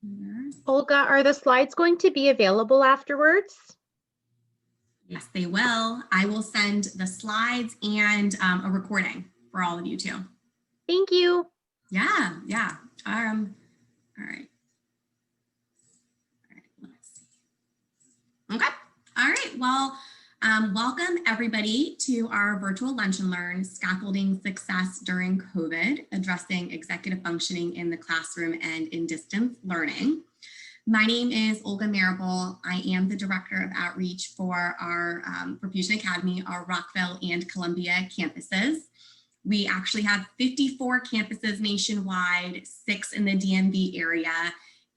computer. Olga, are the slides going to be available afterwards? Yes, they will. I will send the slides and a recording for all of you too. Thank you. Yeah. All right. Let's see. Okay. All right. Well, welcome everybody to our virtual Lunch and Learn Scaffolding Success During COVID, addressing executive functioning in the classroom and in distance learning. My name is Olga Marable. I am the Director of Outreach for our for Fusion Academy, our Rockville and Columbia campuses. We actually have 54 campuses nationwide, 6 in the DMV area,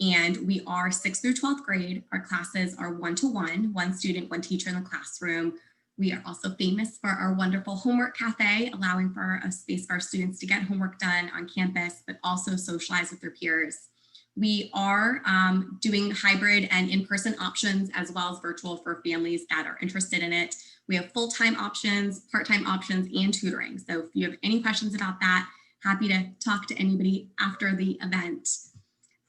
and we are 6th through 12th grade. Our classes are 1-to-1, one student, one teacher in the classroom. We are also famous for our wonderful homework cafe, allowing for a space for our students to get homework done on campus, but also socialize with their peers. We are doing hybrid and in-person options as well as virtual for families that are interested in it. We have full-time options, part-time options, and tutoring. So if you have any questions about that, happy to talk to anybody after the event.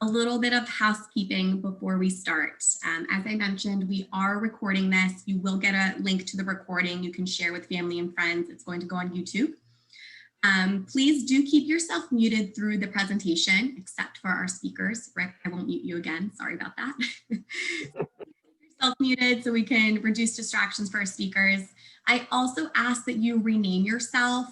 A little bit of housekeeping before we start. As I mentioned, we are recording this. You will get a link to the recording you can share with family and friends. It's going to go on YouTube. Please do keep yourself muted through the presentation, except for our speakers. Rick, I won't mute you again. Sorry about that. Yourself muted so we can reduce distractions for our speakers. I also ask that you rename yourself.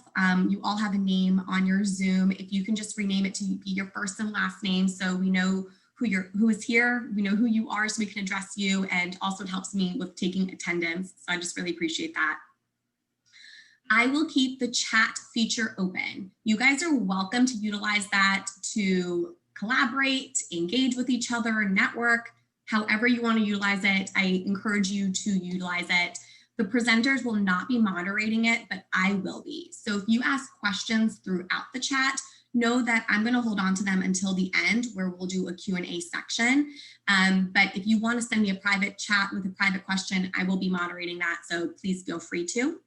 You all have a name on your Zoom. If you can just rename it to be your first and last name so we know who is here, we know who you are so we can address you, and also it helps me with taking attendance. So I just really appreciate that. I will keep the chat feature open. You guys are welcome to utilize that to collaborate, engage with each other, network, however you want to utilize it. I encourage you to utilize it. The presenters will not be moderating it, but I will be. So if you ask questions throughout the chat, know that I'm going to hold on to them until the end where we'll do a Q&A section. But if you want to send me a private chat with a private question, I will be moderating that. So please feel free to.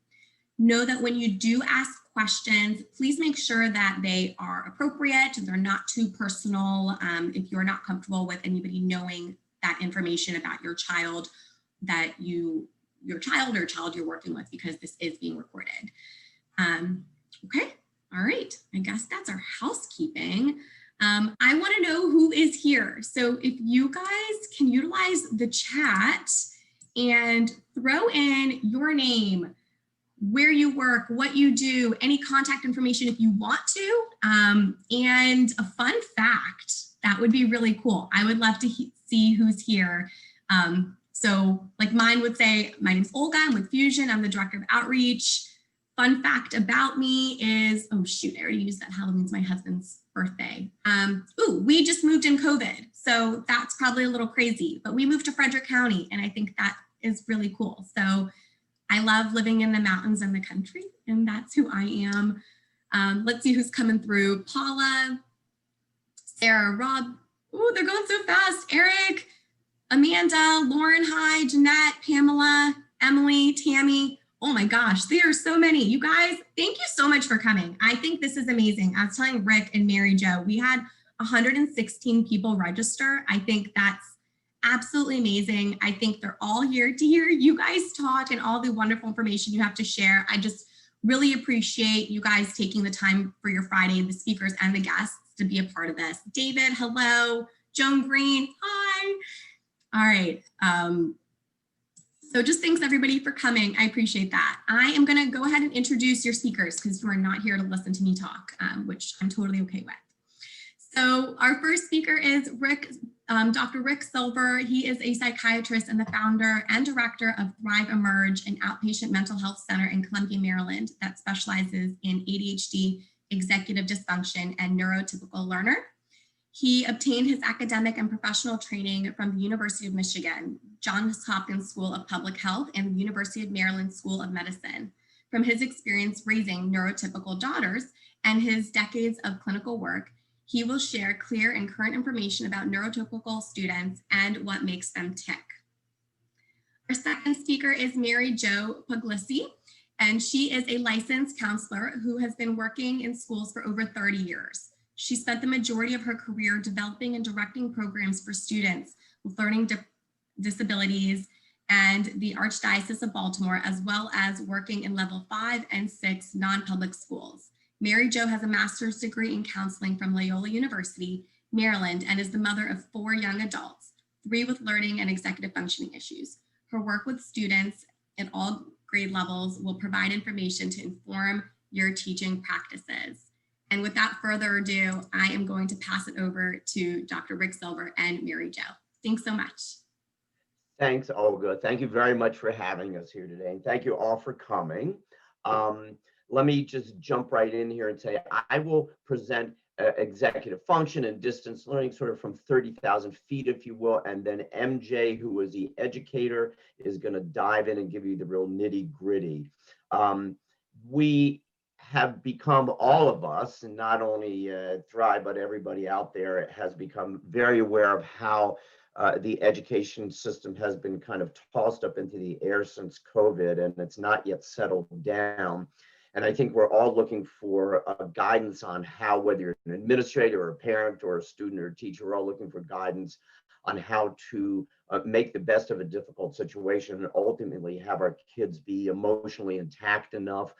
Know that when you do ask questions, please make sure that they are appropriate, they're not too personal. If you're not comfortable with anybody knowing that information about your child, that your child you're working with, because this is being recorded. Okay, all right, I guess that's our housekeeping. I want to know who is here. So if you guys can utilize the chat and throw in your name, where you work, what you do, any contact information if you want to, and a fun fact, that would be really cool. I would love to see who's here. So like mine would say, my name's Olga, I'm with Fusion, I'm the Director of Outreach. Fun fact about me is, oh shoot, I already used that. Halloween's my husband's birthday. We just moved in COVID, so that's probably a little crazy, but we moved to Frederick County, and I think that is really cool. So I love living in the mountains and the country, and that's who I am. Let's see who's coming through. Paula, Sarah, Rob. Oh, they're going so fast. Eric, Amanda, Lauren, hi, Jeanette, Pamela, Emily, Tammy. Oh my gosh, there are so many. You guys, thank you so much for coming. I think this is amazing. I was telling Rick and Mary Jo, we had 116 people register. I think that's absolutely amazing. I think they're all here to hear you guys talk and all the wonderful information you have to share. I just really appreciate you guys taking the time for your Friday, the speakers and the guests, to be a part of this. David, hello. Joan Green, hi. All right. So just thanks everybody for coming. I appreciate that. I am going to go ahead and introduce your speakers because you are not here to listen to me talk, which I'm totally okay with. So our first speaker is Dr. Rick Silver. He is a psychiatrist and the founder and director of Thrive Emerge, an outpatient mental health center in Columbia, Maryland, that specializes in ADHD, executive dysfunction, and neurotypical learner. He obtained his academic and professional training from the University of Michigan, Johns Hopkins School of Public Health, and the University of Maryland School of Medicine. From his experience raising neurotypical daughters and his decades of clinical work, he will share clear and current information about neurotypical students and what makes them tick. Our second speaker is Mary Jo Puglisi, and she is a licensed counselor who has been working in schools for over 30 years. She spent the majority of her career developing and directing programs for students with learning disabilities and the Archdiocese of Baltimore, as well as working in level 5 and 6 non-public schools. Mary Jo has a master's degree in counseling from Loyola University, Maryland, and is the mother of 4 young adults, 3 with learning and executive functioning issues. Her work with students at all grade levels will provide information to inform your teaching practices. And without further ado, I am going to pass it over to Dr. Rick Silver and Mary Jo. Thanks so much. Thanks, Olga. Thank you very much for having us here today. And thank you all for coming. Let me just jump right in here and say, I will present executive function and distance learning sort of from 30,000 feet, if you will. And then MJ, who is the educator, is going to dive in and give you the real nitty gritty. We have become, all of us, and not only Thrive, but everybody out there has become very aware of how the education system has been kind of tossed up into the air since COVID, and it's not yet settled down. And I think we're all looking for guidance on how, whether you're an administrator or a parent or a student or a teacher, we're all looking for guidance on how to make the best of a difficult situation and ultimately have our kids be emotionally intact enough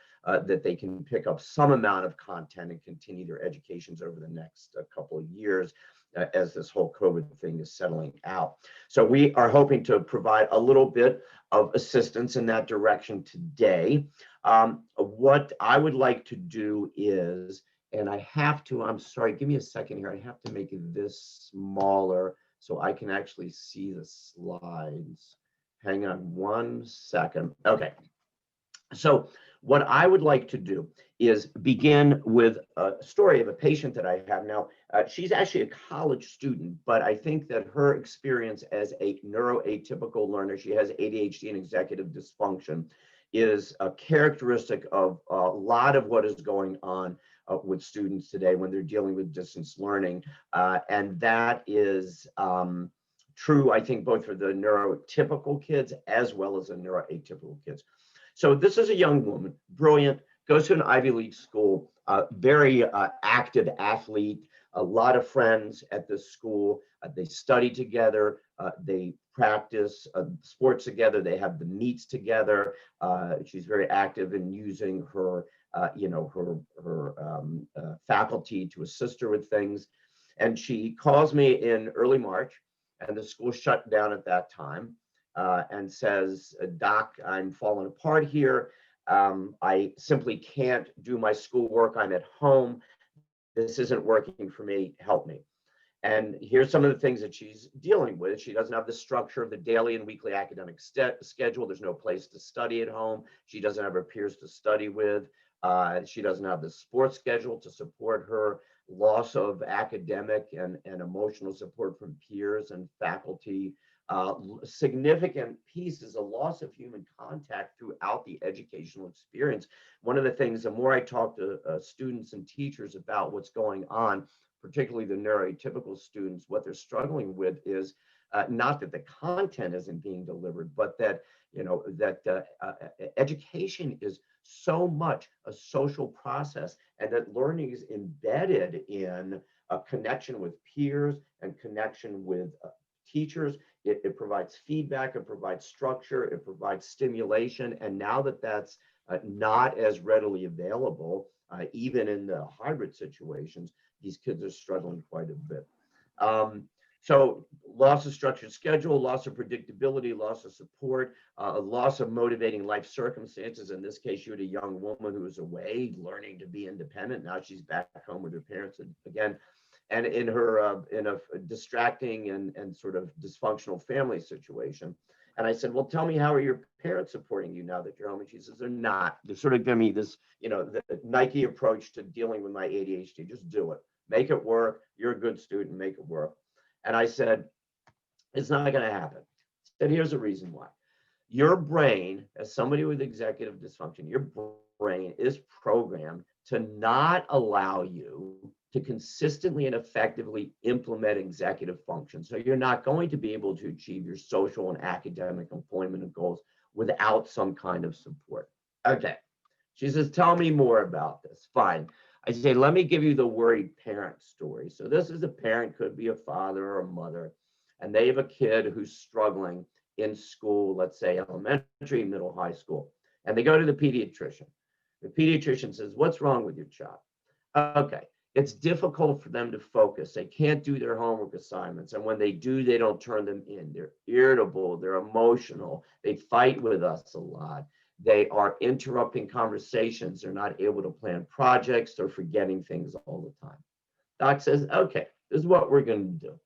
that they can pick up some amount of content and continue their educations over the next couple of years as this whole COVID thing is settling out. So we are hoping to provide a little bit of assistance in that direction today. What I would like to do is, and I have to, I'm sorry, give me a second here. I have to make this smaller so I can actually see the slides. Hang on one second. Okay. So what I would like to do is begin with a story of a patient that I have now. She's actually a college student, but I think that her experience as a neuroatypical learner, she has ADHD and executive dysfunction, is a characteristic of a lot of what is going on with students today when they're dealing with distance learning. And that is true, I think, both for the neurotypical kids as well as the neuroatypical kids. So this is a young woman, brilliant, goes to an Ivy League school, very active athlete, a lot of friends at this school. They study together, they practice sports together, they have the meets together. She's very active in using her, faculty to assist her with things. And she calls me in early March, and the school shut down at that time. And says, Doc, I'm falling apart here. I simply can't do my schoolwork. I'm at home. This isn't working for me. Help me. And here's some of the things that she's dealing with. She doesn't have the structure of the daily and weekly academic schedule. There's no place to study at home. She doesn't have her peers to study with. She doesn't have the sports schedule to support her. Loss of academic and emotional support from peers and faculty. Significant piece is a loss of human contact throughout the educational experience. One of the things, the more I talk to students and teachers about what's going on, particularly the neurotypical students, what they're struggling with is not that the content isn't being delivered, but that education is so much a social process, and that learning is embedded in a connection with peers and connection with teachers. It provides feedback, it provides structure, it provides stimulation. And now that that's not as readily available, even in the hybrid situations, these kids are struggling quite a bit. So loss of structured schedule, loss of predictability, loss of support, a loss of motivating life circumstances. In this case, you had a young woman who was away, learning to be independent. Now she's back home with her parents again. And in her in a distracting and sort of dysfunctional family situation. And I said, well, tell me, how are your parents supporting you now that you're home? And she says, they're not. They're sort of giving me this, the Nike approach to dealing with my ADHD. Just do it. Make it work. You're a good student. Make it work. And I said, it's not going to happen. And here's the reason why. Your brain, as somebody with executive dysfunction, your brain is programmed to not allow you to consistently and effectively implement executive function. So you're not going to be able to achieve your social and academic employment and goals without some kind of support. Okay. She says, tell me more about this. Fine. I say, let me give you the worried parent story. So this is a parent, could be a father or a mother, and they have a kid who's struggling in school, let's say elementary, middle, high school, and they go to the pediatrician. The pediatrician says, what's wrong with your child? Okay, it's difficult for them to focus. They can't do their homework assignments. And when they do, they don't turn them in. They're irritable, they're emotional, they fight with us a lot. They are interrupting conversations. They're not able to plan projects. They're forgetting things all the time. Doc says, okay, this is what we're going to do.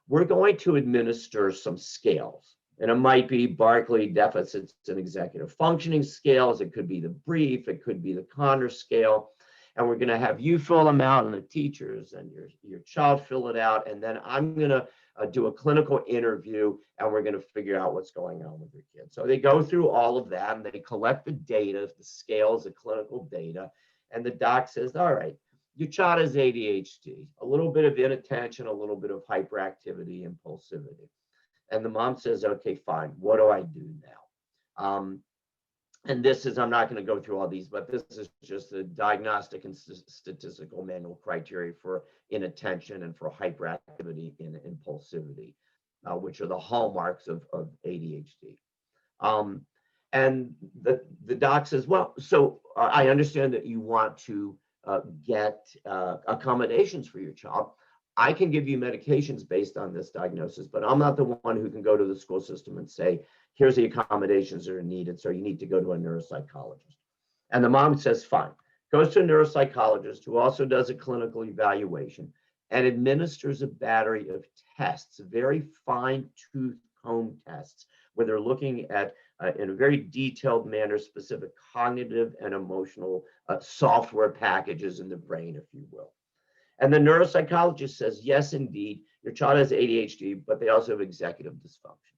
We're going to administer some scales. And it might be Barkley deficits and executive functioning scales. It could be the brief. It could be the Connor scale. And we're going to have you fill them out, and the teachers and your child fill it out. And then I'm going to do a clinical interview, and we're going to figure out what's going on with your kid. So they go through all of that, and they collect the data, the scales, the clinical data. And the doc says, all right, your child has ADHD, a little bit of inattention, a little bit of hyperactivity, impulsivity. And the mom says, okay, fine. What do I do now? And this is, I'm not going to go through all these, but this is just the diagnostic and statistical manual criteria for inattention and for hyperactivity and impulsivity, which are the hallmarks of ADHD. And the doc says, well, so I understand that you want to get accommodations for your child. I can give you medications based on this diagnosis, but I'm not the one who can go to the school system and say, here's the accommodations that are needed, so you need to go to a neuropsychologist. And the mom says, fine. Goes to a neuropsychologist who also does a clinical evaluation and administers a battery of tests, very fine-tooth comb tests, where they're looking at, in a very detailed manner, specific cognitive and emotional software packages in the brain, if you will. And the neuropsychologist says, yes, indeed, your child has ADHD, but they also have executive dysfunction.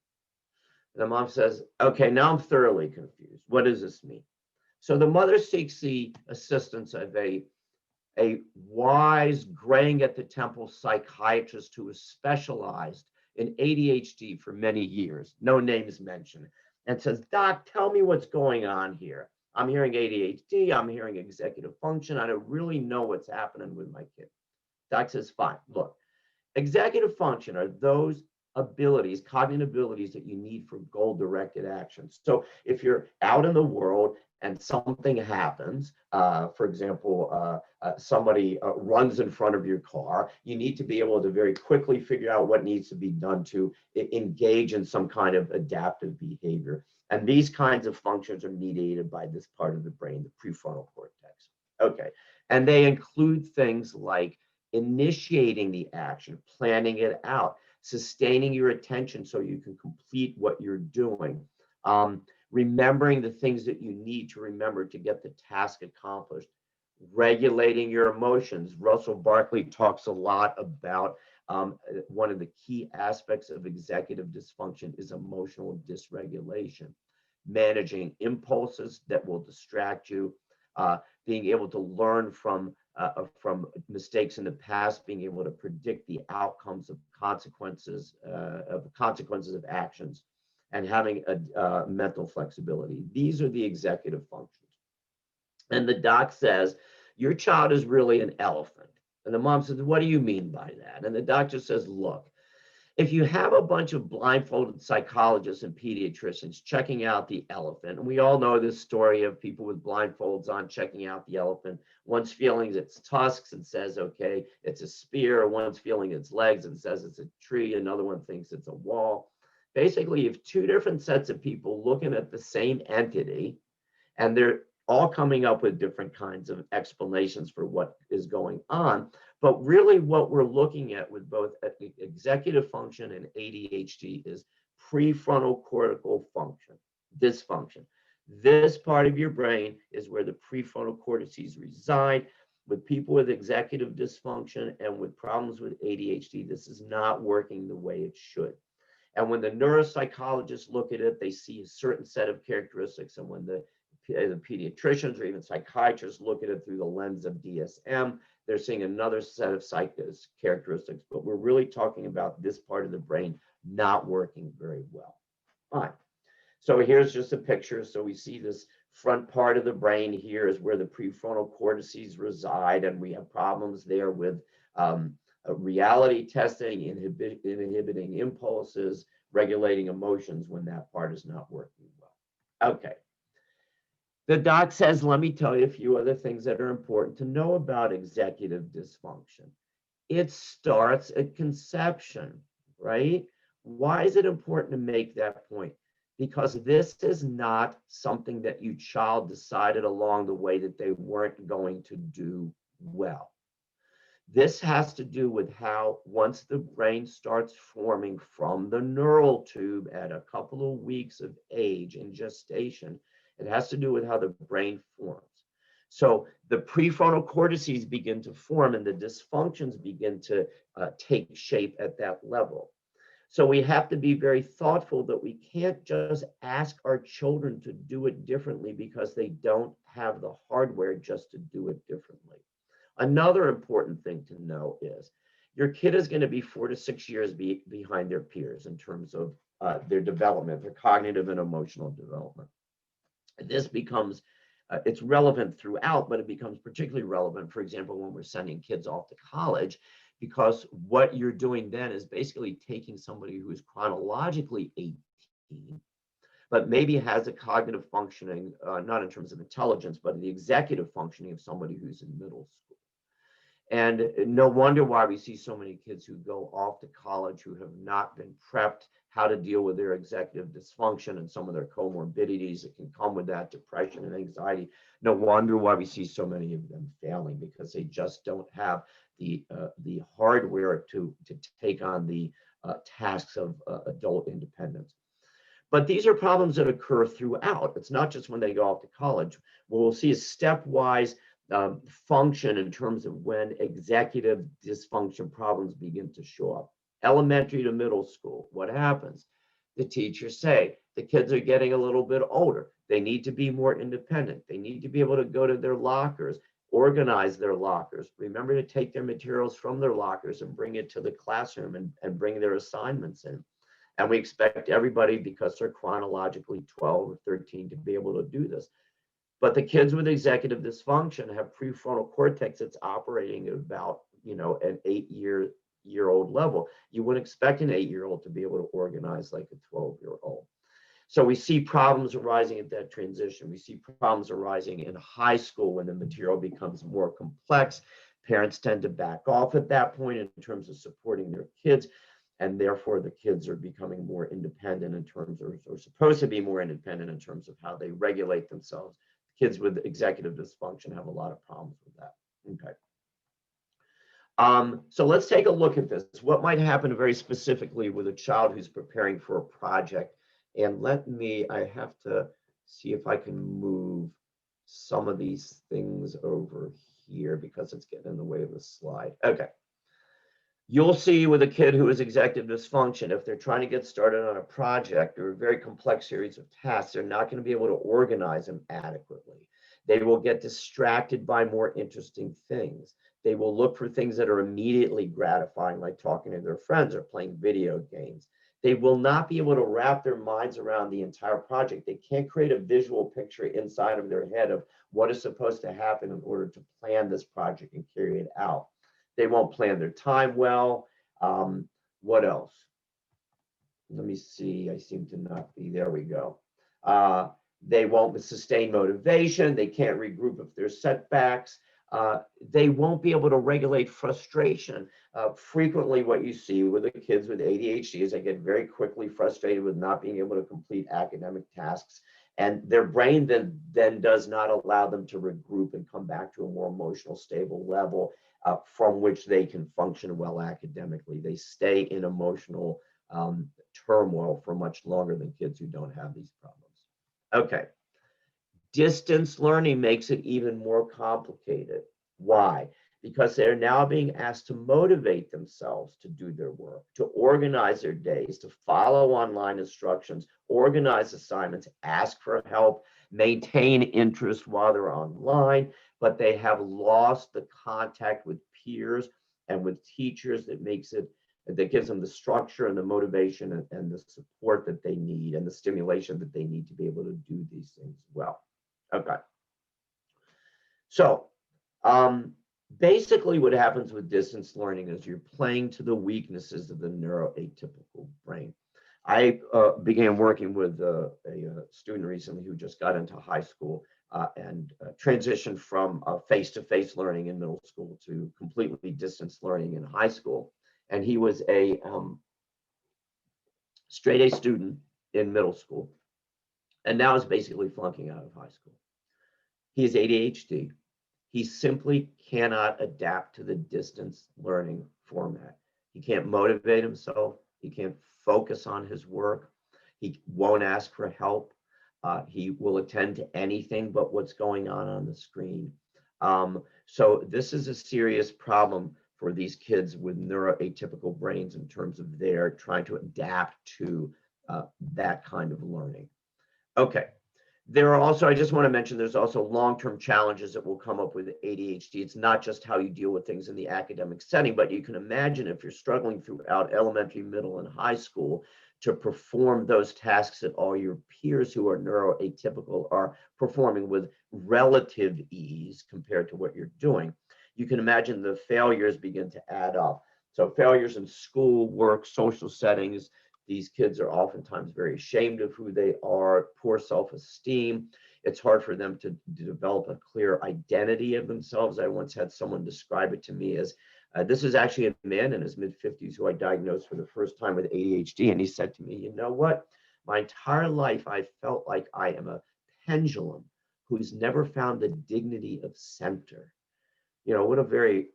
And the mom says, okay, now I'm thoroughly confused. What does this mean? So the mother seeks the assistance of a wise, graying at the temple psychiatrist who is specialized in ADHD for many years, no names mentioned, and says, doc, tell me what's going on here. I'm hearing ADHD, I'm hearing executive function. I don't really know what's happening with my kid. Doc says, fine, look, executive function are those abilities, cognitive abilities that you need for goal-directed action. So if you're out in the world and something happens, for example, somebody runs in front of your car, you need to be able to very quickly figure out what needs to be done to engage in some kind of adaptive behavior. And these kinds of functions are mediated by this part of the brain, the prefrontal cortex. Okay, and they include things like initiating the action, planning it out, sustaining your attention so you can complete what you're doing, remembering the things that you need to remember to get the task accomplished, regulating your emotions. Russell Barkley talks a lot about one of the key aspects of executive dysfunction is emotional dysregulation, managing impulses that will distract you, being able to learn from mistakes in the past, being able to predict the outcomes of consequences of actions, and having a mental flexibility. These are the executive functions. And the doc says, your child is really an elephant. And the mom says, what do you mean by that? And the doctor says, look, if you have a bunch of blindfolded psychologists and pediatricians checking out the elephant, and we all know this story of people with blindfolds on checking out the elephant, one's feeling its tusks and says, okay, it's a spear, one's feeling its legs and says it's a tree, another one thinks it's a wall. Basically, you have two different sets of people looking at the same entity, and they're all coming up with different kinds of explanations for what is going on. But really what we're looking at with both executive function and ADHD is prefrontal cortical function, dysfunction. This part of your brain is where the prefrontal cortices reside. With people with executive dysfunction and with problems with ADHD, this is not working the way it should. And when the neuropsychologists look at it, they see a certain set of characteristics. And when the pediatricians or even psychiatrists look at it through the lens of DSM, they're seeing another set of characteristics, but we're really talking about this part of the brain not working very well. Fine. So here's just a picture. So we see this front part of the brain here is where the prefrontal cortices reside, and we have problems there with reality testing, inhibiting impulses, regulating emotions when that part is not working well. Okay. The doc says, let me tell you a few other things that are important to know about executive dysfunction. It starts at conception, right? Why is it important to make that point? Because this is not something that your child decided along the way that they weren't going to do well. This has to do with how, once the brain starts forming from the neural tube at a couple of weeks of age in gestation, it has to do with how the brain forms. So the prefrontal cortices begin to form and the dysfunctions begin to take shape at that level. So we have to be very thoughtful that we can't just ask our children to do it differently because they don't have the hardware just to do it differently. Another important thing to know is your kid is going to be 4 to 6 years behind their peers in terms of their development, their cognitive and emotional development. This becomes, it's relevant throughout, but it becomes particularly relevant, for example, when we're sending kids off to college, because what you're doing then is basically taking somebody who is chronologically 18, but maybe has a cognitive functioning, not in terms of intelligence, but the executive functioning of somebody who's in middle school. And no wonder why we see so many kids who go off to college who have not been prepped how to deal with their executive dysfunction and some of their comorbidities that can come with that, depression and anxiety. No wonder why we see so many of them failing, because they just don't have the hardware to take on the tasks of adult independence. But these are problems that occur throughout. It's not just when they go off to college. What we'll see is stepwise function in terms of when executive dysfunction problems begin to show up. Elementary to middle school, what happens? The teachers say the kids are getting a little bit older. They need to be more independent. They need to be able to go to their lockers, organize their lockers, remember to take their materials from their lockers and bring it to the classroom and bring their assignments in. And we expect everybody, because they're chronologically 12 or 13, to be able to do this. But the kids with executive dysfunction have prefrontal cortex that's operating at about, an 8-year-old level. You wouldn't expect an 8-year-old to be able to organize like a 12-year-old. So we see problems arising at that transition. We see problems arising in high school when the material becomes more complex. Parents tend to back off at that point in terms of supporting their kids. And therefore, the kids are becoming more independent in terms of, or supposed to be more independent in terms of how they regulate themselves. Kids with executive dysfunction have a lot of problems with that. Okay. So let's take a look at this. What might happen very specifically with a child who's preparing for a project? And I have to see if I can move some of these things over here because it's getting in the way of the slide. Okay. You'll see with a kid who has executive dysfunction, if they're trying to get started on a project or a very complex series of tasks, they're not going to be able to organize them adequately. They will get distracted by more interesting things. They will look for things that are immediately gratifying, like talking to their friends or playing video games. They will not be able to wrap their minds around the entire project. They can't create a visual picture inside of their head of what is supposed to happen in order to plan this project and carry it out. They won't plan their time well. What else? Let me see. I seem to not be. There we go. They won't sustain motivation. They can't regroup if there's setbacks. They won't be able to regulate frustration. Frequently, what you see with the kids with ADHD is they get very quickly frustrated with not being able to complete academic tasks. And their brain then does not allow them to regroup and come back to a more emotional, stable level from which they can function well academically. They stay in emotional turmoil for much longer than kids who don't have these problems. Okay. Distance learning makes it even more complicated. Why? Because they're now being asked to motivate themselves to do their work, to organize their days, to follow online instructions, organize assignments, ask for help, maintain interest while they're online, but they have lost the contact with peers and with teachers that gives them the structure and the motivation and the support that they need and the stimulation that they need to be able to do these things well. Okay. So basically what happens with distance learning is you're playing to the weaknesses of the neuroatypical brain. I began working with a student recently who just got into high school and transitioned from face-to-face learning in middle school to completely distance learning in high school. And he was a straight A student in middle school and now is basically flunking out of high school. He has ADHD. He simply cannot adapt to the distance learning format. He can't motivate himself. He can't focus on his work. He won't ask for help. He will attend to anything but what's going on the screen. So this is a serious problem for these kids with neuroatypical brains in terms of their trying to adapt to that kind of learning. Okay. There are also, I just want to mention, there's also long-term challenges that will come up with ADHD. It's not just how you deal with things in the academic setting, but you can imagine if you're struggling throughout elementary, middle, and high school to perform those tasks that all your peers who are neuroatypical are performing with relative ease compared to what you're doing. You can imagine the failures begin to add up. So failures in school, work, social settings. These kids are oftentimes very ashamed of who they are, poor self-esteem. It's hard for them to develop a clear identity of themselves. I once had someone describe it to me as, this is actually a man in his mid-50s who I diagnosed for the first time with ADHD. And he said to me, you know what? My entire life, I felt like I am a pendulum who's never found the dignity of center. You know, what a very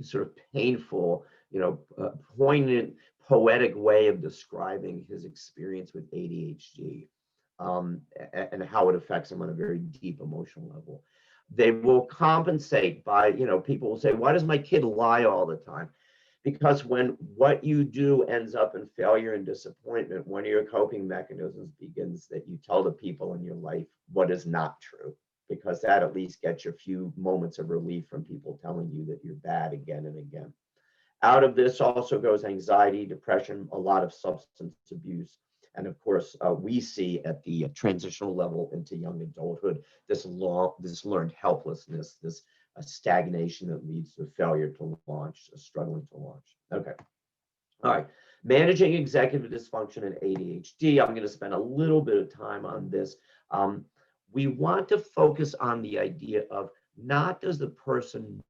sort of painful, poignant, poetic way of describing his experience with ADHD and how it affects him on a very deep emotional level. They will compensate by, people will say, why does my kid lie all the time? Because when what you do ends up in failure and disappointment, one of your coping mechanisms begins that you tell the people in your life what is not true, because that at least gets you a few moments of relief from people telling you that you're bad again and again. Out of this also goes anxiety, depression, a lot of substance abuse. And of course, we see at the transitional level into young adulthood, this learned helplessness, this stagnation that leads to failure to launch, struggling to launch. Okay. All right. Managing executive dysfunction and ADHD. I'm going to spend a little bit of time on this. We want to focus on the idea of not does the person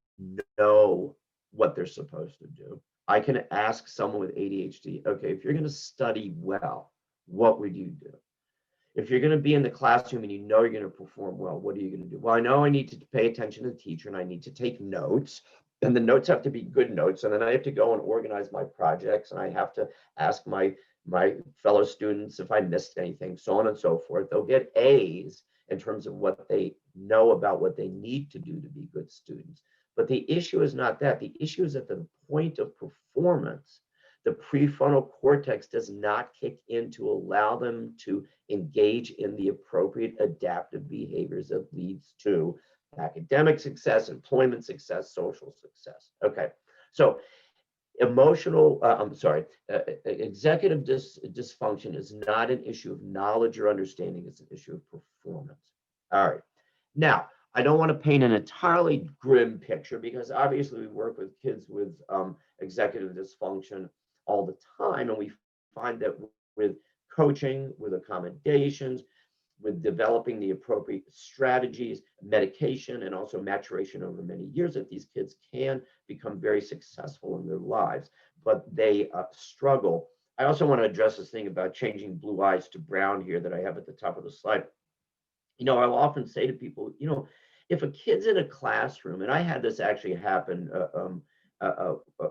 know what they're supposed to do. I can ask someone with ADHD, okay, if you're going to study well, what would you do? If you're going to be in the classroom and you know you're going to perform well, what are you going to do? Well, I know I need to pay attention to the teacher and I need to take notes, and the notes have to be good notes, and then I have to go and organize my projects, and I have to ask my fellow students if I missed anything, so on and so forth. They'll get A's in terms of what they know about what they need to do to be good students. But the issue is not that. The issue is at the point of performance, the prefrontal cortex does not kick in to allow them to engage in the appropriate adaptive behaviors that leads to academic success, employment success, social success. Okay, so executive dysfunction is not an issue of knowledge or understanding, it's an issue of performance. All right, now, I don't want to paint an entirely grim picture because obviously we work with kids with executive dysfunction all the time, and we find that with coaching, with accommodations, with developing the appropriate strategies, medication, and also maturation over many years, that these kids can become very successful in their lives, but they struggle. I also want to address this thing about changing blue eyes to brown here that I have at the top of the slide. I'll often say to people, if a kid's in a classroom, and I had this actually happen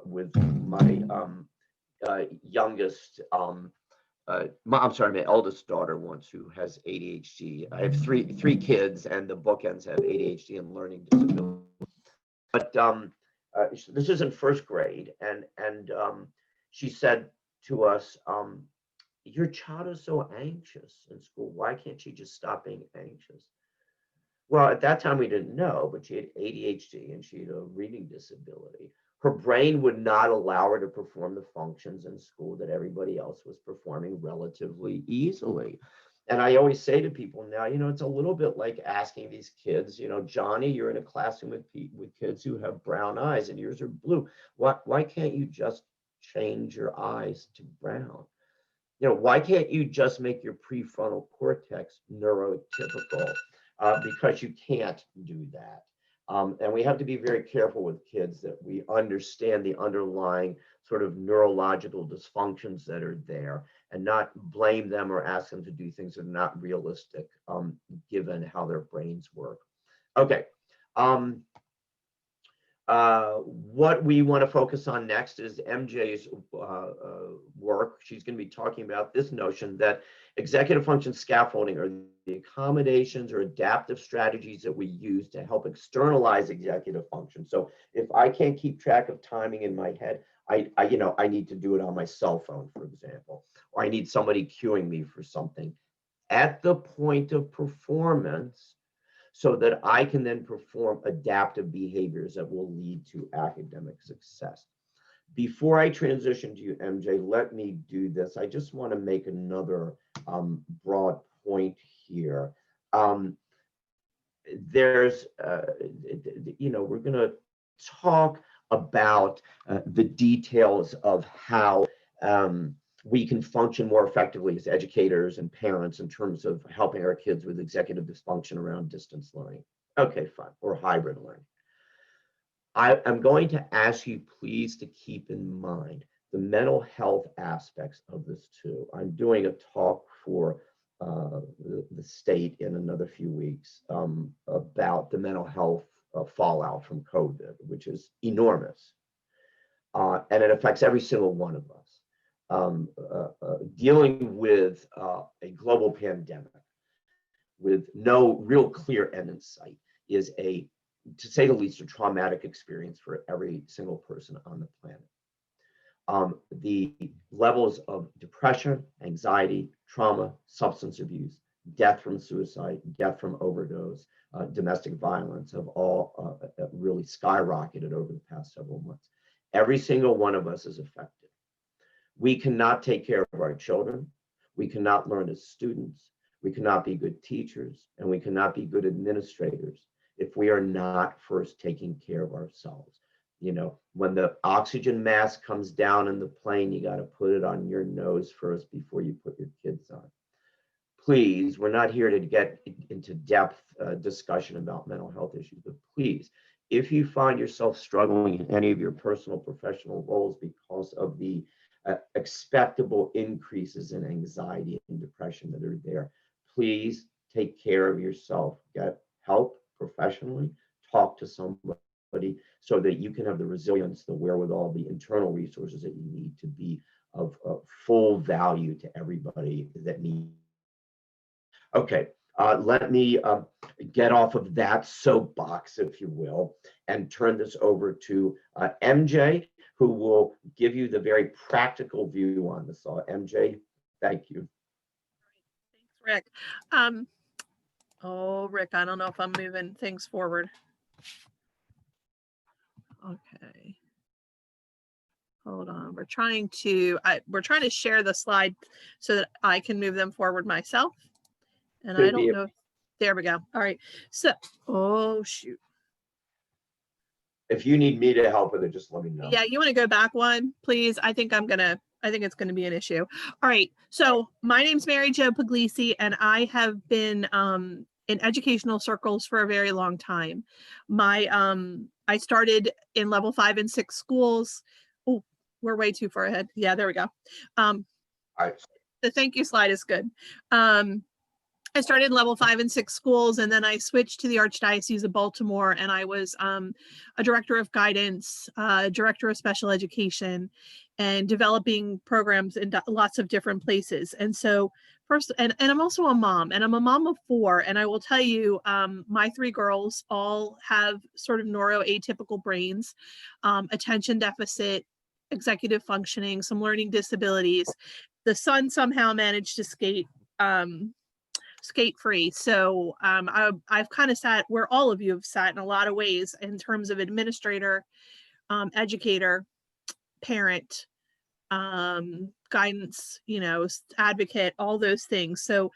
with my youngest, my eldest daughter once, who has ADHD. I have three kids, and the bookends have ADHD and learning disability. But this is in first grade, and she said to us, your child is so anxious in school. Why can't she just stop being anxious? Well, at that time we didn't know, but she had ADHD and she had a reading disability. Her brain would not allow her to perform the functions in school that everybody else was performing relatively easily. And I always say to people now, it's a little bit like asking these kids, Johnny, you're in a classroom with kids who have brown eyes and yours are blue. Why can't you just change your eyes to brown? Why can't you just make your prefrontal cortex neurotypical? Because you can't do that. And we have to be very careful with kids that we understand the underlying sort of neurological dysfunctions that are there and not blame them or ask them to do things that are not realistic given how their brains work. Okay. What we want to focus on next is MJ's work. She's going to be talking about this notion that executive function scaffolding are the accommodations or adaptive strategies that we use to help externalize executive function. So if I can't keep track of timing in my head, I need to do it on my cell phone, for example, or I need somebody cueing me for something at the point of performance, so that I can then perform adaptive behaviors that will lead to academic success. Before I transition to you, MJ, let me do this. I just want to make another broad point here. We're going to talk about the details of how we can function more effectively as educators and parents in terms of helping our kids with executive dysfunction around distance learning. Okay, fine, or hybrid learning. I'm going to ask you please to keep in mind the mental health aspects of this too. I'm doing a talk for the state in another few weeks about the mental health fallout from COVID, which is enormous. And it affects every single one of us. Dealing with a global pandemic with no real clear end in sight is to say the least, a traumatic experience for every single person on the planet. The levels of depression, anxiety, trauma, substance abuse, death from suicide, death from overdose, domestic violence have all really skyrocketed over the past several months. Every single one of us is affected. We cannot take care of our children. We cannot learn as students. We cannot be good teachers, and we cannot be good administrators if we are not first taking care of ourselves. When the oxygen mask comes down in the plane, you got to put it on your nose first before you put your kids on. Please, we're not here to get into depth discussion about mental health issues, but please, if you find yourself struggling in any of your personal professional roles because of the expectable increases in anxiety and depression that are there, please take care of yourself. Get help professionally, talk to somebody so that you can have the resilience, the wherewithal, the internal resources that you need to be of full value to everybody that needs. Okay, let me get off of that soapbox, if you will, and turn this over to MJ, who will give you the very practical view on this. MJ, thank you. Thanks, Rick. Rick, I don't know if I'm moving things forward. Okay. Hold on. We're trying to share the slide so that I can move them forward myself. And I don't know. There we go. All right. So, shoot. If you need me to help with it, just let me know. Yeah, you want to go back one, please? I think it's going to be an issue. All right. So my name's Mary Jo Puglisi, and I have been in educational circles for a very long time. I started in level 5 and 6 schools. Oh, we're way too far ahead. Yeah, there we go. All right. The thank you slide is good. I started in level 5 and 6 schools, and then I switched to the Archdiocese of Baltimore, and I was a director of guidance, director of special education, and developing programs in lots of different places. And so first, and I'm also a mom, and I'm a mom of 4, and I will tell you, my 3 girls all have sort of neuroatypical brains, attention deficit, executive functioning, some learning disabilities. The son somehow managed to skate free. So I've kind of sat where all of you have sat in a lot of ways in terms of administrator, educator, parent, guidance, advocate, all those things. So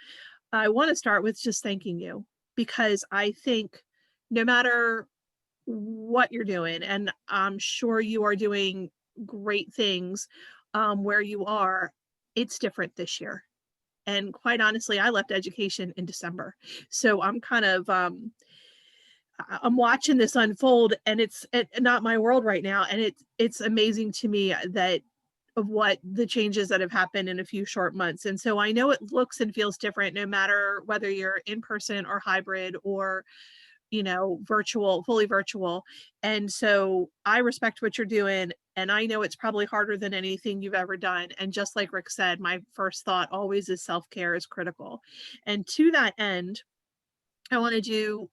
I want to start with just thanking you, because I think no matter what you're doing, and I'm sure you are doing great things where you are, it's different this year. And quite honestly, I left education in December. So I'm kind of, I'm watching this unfold, and it's not my world right now. And it's amazing to me that of what the changes that have happened in a few short months. And so I know it looks and feels different no matter whether you're in person or hybrid or, you know, virtual, fully virtual. And so I respect what you're doing. And I know it's probably harder than anything you've ever done. And just like Rick said, my first thought always is self-care is critical. And to that end, I want to do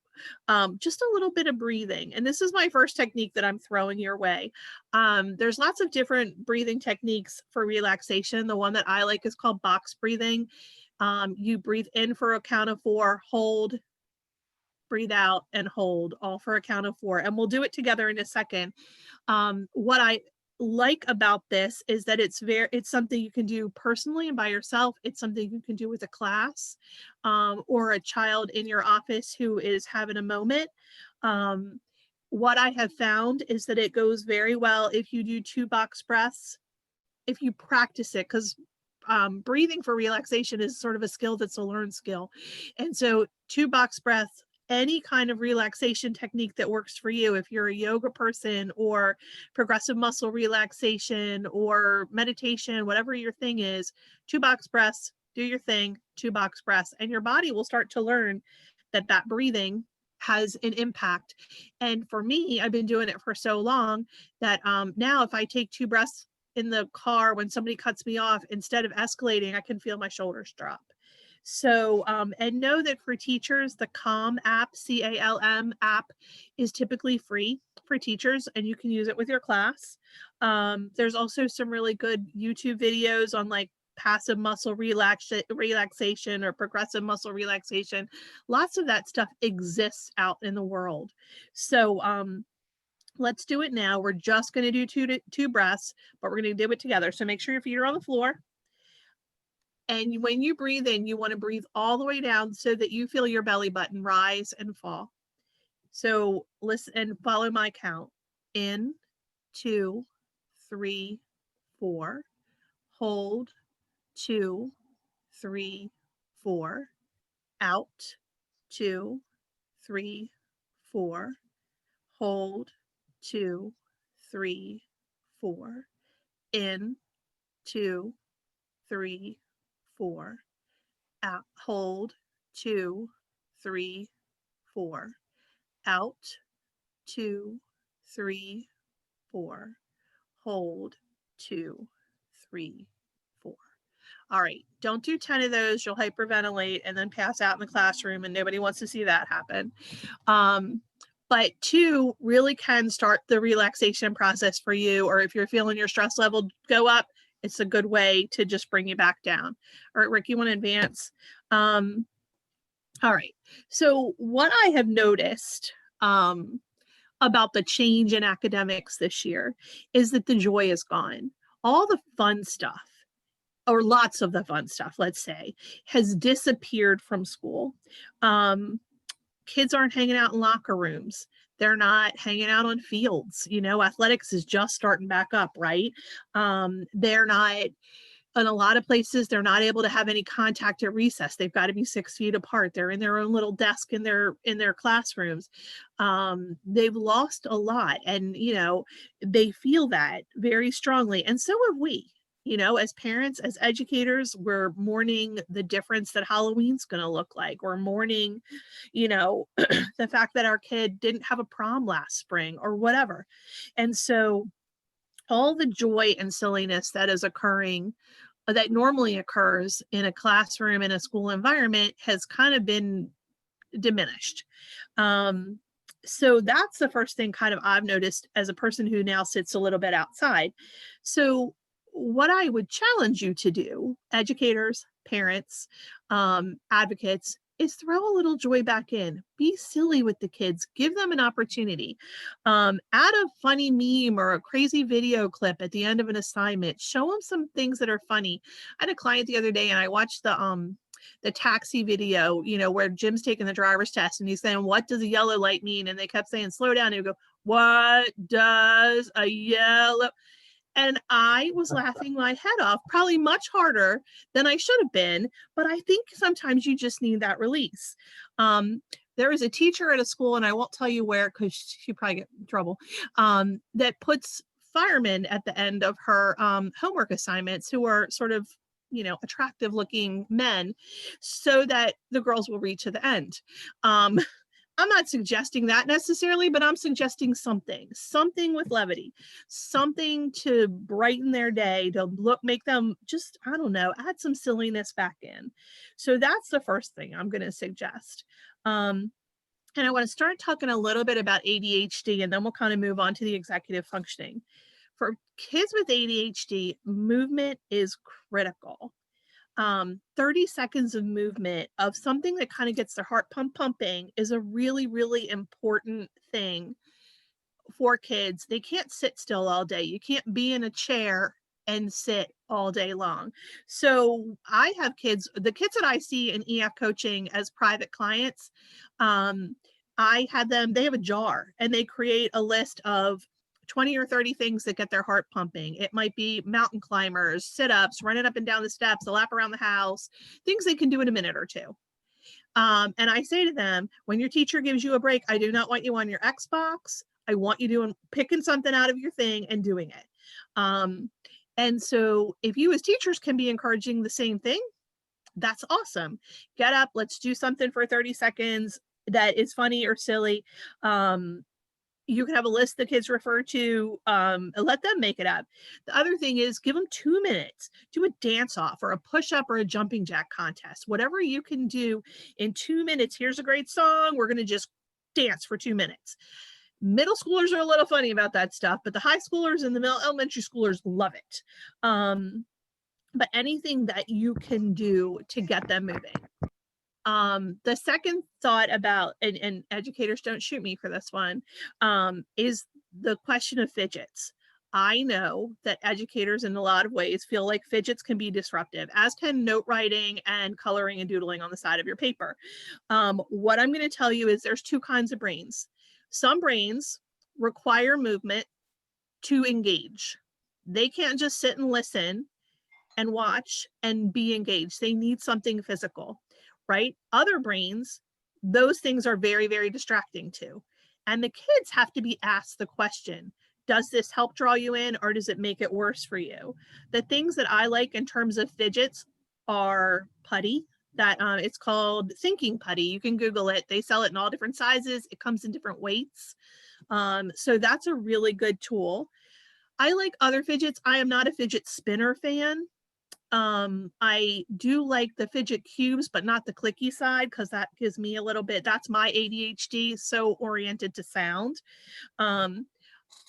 just a little bit of breathing. And this is my first technique that I'm throwing your way. There's lots of different breathing techniques for relaxation. The one that I like is called box breathing. You breathe in for a count of 4, hold, breathe out, and hold, all for a count of 4. And we'll do it together in a second. What I like about this is that it's something you can do personally and by yourself. It's something you can do with a class or a child in your office who is having a moment. What I have found is that it goes very well if you do 2 box breaths, if you practice it, because breathing for relaxation is sort of a skill that's a learned skill. And so 2 box breaths, any kind of relaxation technique that works for you. If you're a yoga person or progressive muscle relaxation or meditation, whatever your thing is, 2 box breaths, do your thing, 2 box breaths, and your body will start to learn that that breathing has an impact. And for me, I've been doing it for so long that now if I take 2 breaths in the car when somebody cuts me off, instead of escalating, I can feel my shoulders drop. So, and know that for teachers, the Calm app, CALM app, is typically free for teachers, and you can use it with your class. There's also some really good YouTube videos on like passive muscle relaxation or progressive muscle relaxation. Lots of that stuff exists out in the world. So, let's do it now. We're just going to do two breaths, but we're going to do it together. So make sure your feet are on the floor. And when you breathe in, you want to breathe all the way down so that you feel your belly button rise and fall. So listen and follow my count. In, 2, 3, 4. Hold, 2, 3, 4. Out, 2, 3, 4. Hold, 2, 3, 4. In, 2, 3, 4. Out, hold, 2, 3, 4. Out, 2, 3, 4. Hold, 2, 3, 4. All right, don't do 10 of those. You'll hyperventilate and then pass out in the classroom, and nobody wants to see that happen. But 2 really can start the relaxation process for you, or if you're feeling your stress level go up, it's a good way to just bring you back down. All right, Rick, you want to advance? All right, so what I have noticed about the change in academics this year is that the joy is gone. All the fun stuff, or lots of the fun stuff, let's say, has disappeared from school. Kids aren't hanging out in locker rooms. They're not hanging out on fields. You know, athletics is just starting back up, right? They're not, in a lot of places, they're not able to have any contact at recess. They've got to be 6 feet apart. They're in their own little desk in their classrooms. They've lost a lot, and, you know, they feel that very strongly. And so have we. You know, as parents, as educators, we're mourning the difference that Halloween's going to look like. We're mourning, you know, the fact that our kid didn't have a prom last spring or whatever. And so all the joy and silliness that is occurring, that normally occurs in a classroom, in a school environment, has kind of been diminished. So that's the first thing kind of I've noticed as a person who now sits a little bit outside. So what I would challenge you to do, educators, parents, advocates, is throw a little joy back in. Be silly with the kids. Give them an opportunity. Add a funny meme or a crazy video clip at the end of an assignment. Show them some things that are funny. I had a client the other day and I watched the taxi video, you know, where Jim's taking the driver's test and he's saying, what does a yellow light mean? And they kept saying, slow down. And he would go, what does a yellow? And I was laughing my head off, probably much harder than I should have been. But I think sometimes you just need that release. There is a teacher at a school, and I won't tell you where because she'd probably get in trouble, that puts firemen at the end of her homework assignments who are sort of, you know, attractive looking men so that the girls will read to the end. I'm not suggesting that necessarily, but I'm suggesting something with levity, something to brighten their day, to make them just, I don't know, add some silliness back in. So that's the first thing I'm going to suggest. And I want to start talking a little bit about ADHD, and then we'll kind of move on to the executive functioning. For kids with ADHD, movement is critical. 30 seconds of movement of something that kind of gets their heart pumping is a really, really important thing for kids. They can't sit still all day. You can't be in a chair and sit all day long. So I have kids, the kids that I see in EF coaching as private clients, I had them, they have a jar and they create a list of 20 or 30 things that get their heart pumping. It might be mountain climbers, sit-ups, running up and down the steps, a lap around the house, things they can do in a minute or two. And I say to them, when your teacher gives you a break, I do not want you on your Xbox. I want you picking something out of your thing and doing it. And so if you as teachers can be encouraging the same thing, that's awesome. Get up, let's do something for 30 seconds that is funny or silly. You can have a list the kids refer to, let them make it up. The other thing is give them 2 minutes, do a dance off or a push up or a jumping jack contest, whatever you can do in 2 minutes. Here's a great song. We're going to just dance for 2 minutes. Middle schoolers are a little funny about that stuff, but the high schoolers and the elementary schoolers love it. But anything that you can do to get them moving. The second thought about, and educators don't shoot me for this one, is the question of fidgets. I know that educators in a lot of ways feel like fidgets can be disruptive, as can note writing and coloring and doodling on the side of your paper. What I'm going to tell you is there's two kinds of brains. Some brains require movement to engage. They can't just sit and listen and watch and be engaged. They need something physical. Right? Other brains, those things are very, very distracting too. And the kids have to be asked the question, does this help draw you in or does it make it worse for you? The things that I like in terms of fidgets are putty, that it's called thinking putty. You can Google it. They sell it in all different sizes. It comes in different weights. So that's a really good tool. I like other fidgets. I am not a fidget spinner fan. I do like the fidget cubes, but not the clicky side, because that gives me a little bit, that's my ADHD, so oriented to sound.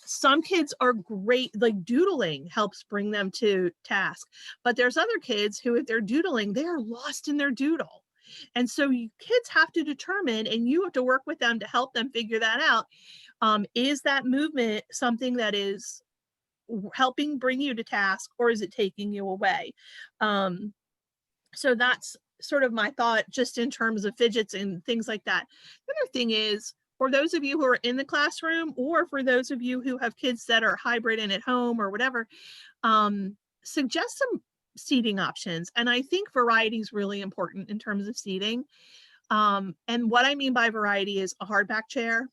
Some kids are great, like doodling helps bring them to task, but there's other kids who, if they're doodling, they are lost in their doodle. And so kids have to determine, and you have to work with them to help them figure that out. Is that movement something that is helping bring you to task, or is it taking you away? So that's sort of my thought just in terms of fidgets and things like that. The other thing is, for those of you who are in the classroom, or for those of you who have kids that are hybrid and at home or whatever, suggest some seating options. And I think variety is really important in terms of seating. And what I mean by variety is a hardback chair,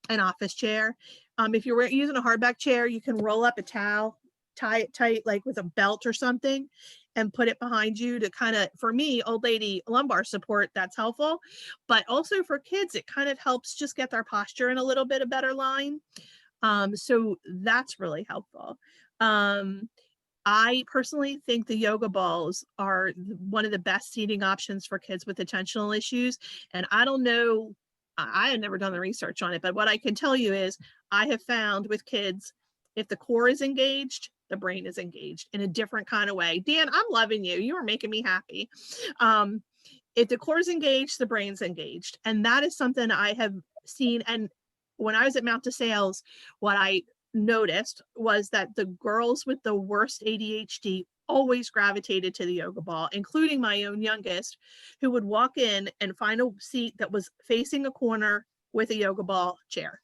an office chair. If you're using a hardback chair, you can roll up a towel, tie it tight, like with a belt or something, and put it behind you to kind of, for me, old lady lumbar support, that's helpful. But also for kids, it kind of helps just get their posture in a little bit of better line. So that's really helpful. I personally think the yoga balls are one of the best seating options for kids with attentional issues. And I don't know, I had never done the research on it, but what I can tell you is I have found with kids, if the core is engaged, the brain is engaged in a different kind of way. Dan, I'm loving you. You are making me happy. If the core is engaged, the brain's engaged. And that is something I have seen. And when I was at Mount DeSales, what I noticed was that the girls with the worst ADHD always gravitated to the yoga ball, including my own youngest, who would walk in and find a seat that was facing a corner with a yoga ball chair.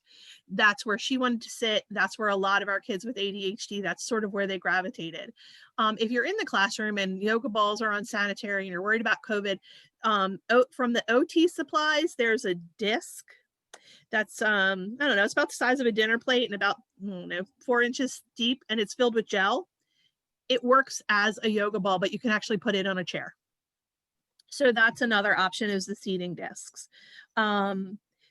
That's where she wanted to sit. That's where a lot of our kids with ADHD, that's sort of where they gravitated. If you're in the classroom and yoga balls are unsanitary and you're worried about COVID, from the OT supplies, there's a disc that's, I don't know, it's about the size of a dinner plate and about, 4 inches deep, and it's filled with gel. It works as a yoga ball, but you can actually put it on a chair. So that's another option, is the seating discs.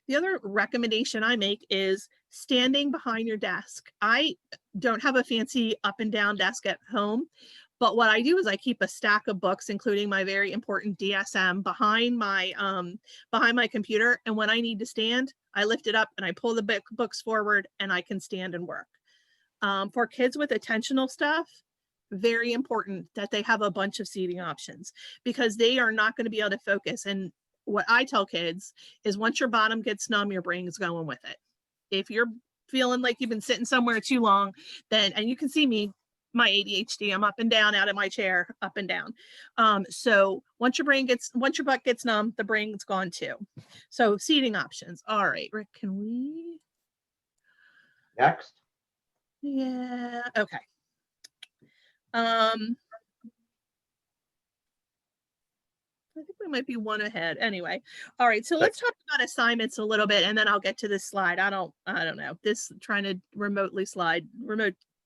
The other recommendation I make is standing behind your desk. I don't have a fancy up and down desk at home, but what I do is I keep a stack of books, including my very important DSM, behind my computer. And when I need to stand, I lift it up and I pull the books forward and I can stand and work. For kids with attentional stuff, very important that they have a bunch of seating options, because they are not going to be able to focus. And what I tell kids is, once your bottom gets numb, your brain is going with it. If you're feeling like you've been sitting somewhere too long, then, and you can see me, my ADHD, I'm up and down out of my chair, up and down. So once your butt gets numb, the brain's gone too. So seating options. All right, Rick, can we? Next. Yeah, okay. I think we might be one ahead. Anyway, all right. So let's talk about assignments a little bit, and then I'll get to this slide. I don't know. This trying to remote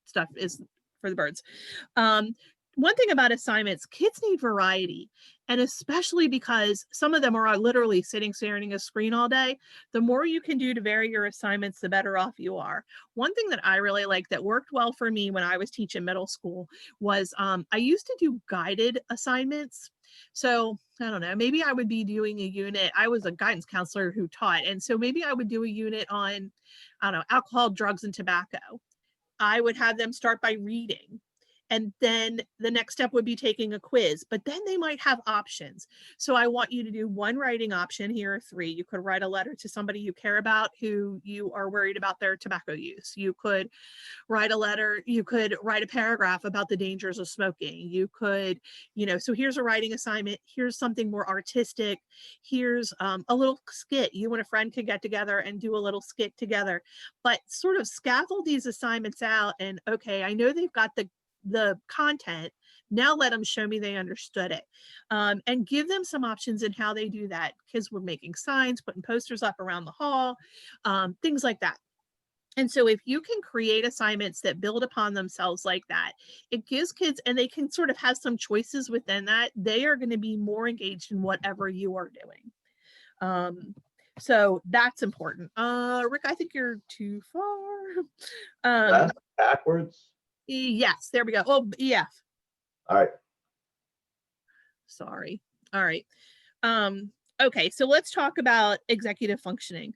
stuff is for the birds. One thing about assignments, kids need variety, and especially because some of them are literally staring at a screen all day. The more you can do to vary your assignments, the better off you are. One thing that I really like that worked well for me when I was teaching middle school was I used to do guided assignments. So I don't know, maybe I would be doing a unit. I was a guidance counselor who taught. And so maybe I would do a unit on, I don't know, alcohol, drugs, and tobacco. I would have them start by reading. And then the next step would be taking a quiz, but then they might have options. So I want you to do one writing option. Here are 3. You could write a letter to somebody you care about who you are worried about their tobacco use. You could write a letter. You could write a paragraph about the dangers of smoking. You could, so here's a writing assignment. Here's something more artistic. Here's a little skit. You and a friend could get together and do a little skit together, but sort of scaffold these assignments out. And okay, I know they've got the content. Now let them show me they understood it, and give them some options in how they do that. Kids were making signs, putting posters up around the hall, things like that. And so if you can create assignments that build upon themselves like that, it gives kids, and they can sort of have some choices within that, they are going to be more engaged in whatever you are doing. So that's important. Rick, I think you're too far. Left, backwards. Yes, there we go. Oh, yeah. All right. Sorry. All right. Okay, so let's talk about executive functioning.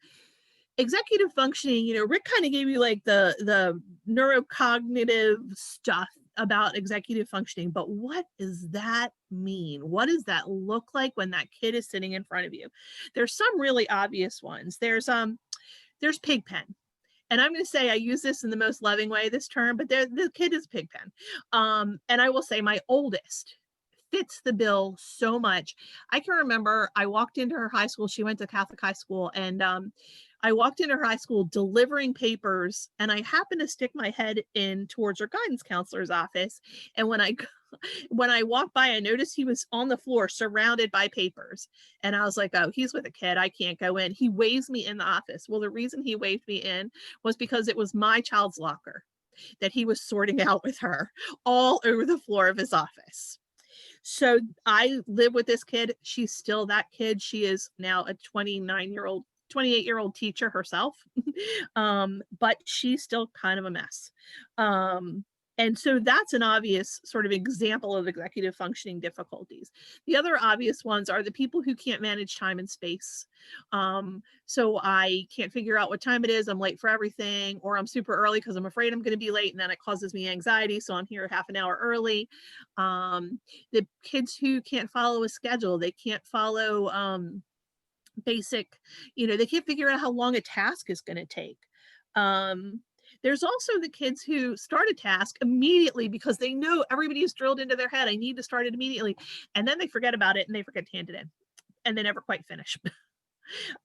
Executive functioning, Rick kind of gave you like the neurocognitive stuff about executive functioning, but what does that mean? What does that look like when that kid is sitting in front of you? There's some really obvious ones. There's Pigpen. And I'm going to say I use this in the most loving way, this term, but the kid is Pigpen. And I will say my oldest fits the bill so much. I can remember I walked into her high school. She went to Catholic high school, and I walked into her high school delivering papers, and I happened to stick my head in towards her guidance counselor's office. And when I walked by, I noticed he was on the floor surrounded by papers. And I was like, oh, he's with a kid. I can't go in. He waves me in the office. Well, the reason he waved me in was because it was my child's locker that he was sorting out with her all over the floor of his office. So I live with this kid. She's still that kid. She is now a 28-year-old teacher herself. But she's still kind of a mess. And so that's an obvious sort of example of executive functioning difficulties. The other obvious ones are the people who can't manage time and space. So I can't figure out what time it is. I'm late for everything, or I'm super early because I'm afraid I'm going to be late, and then it causes me anxiety. So I'm here half an hour early. The kids who can't follow a schedule, they can't follow basic, they can't figure out how long a task is going to take. There's also the kids who start a task immediately because they know everybody is drilled into their head, I need to start it immediately. And then they forget about it and they forget to hand it in and they never quite finish.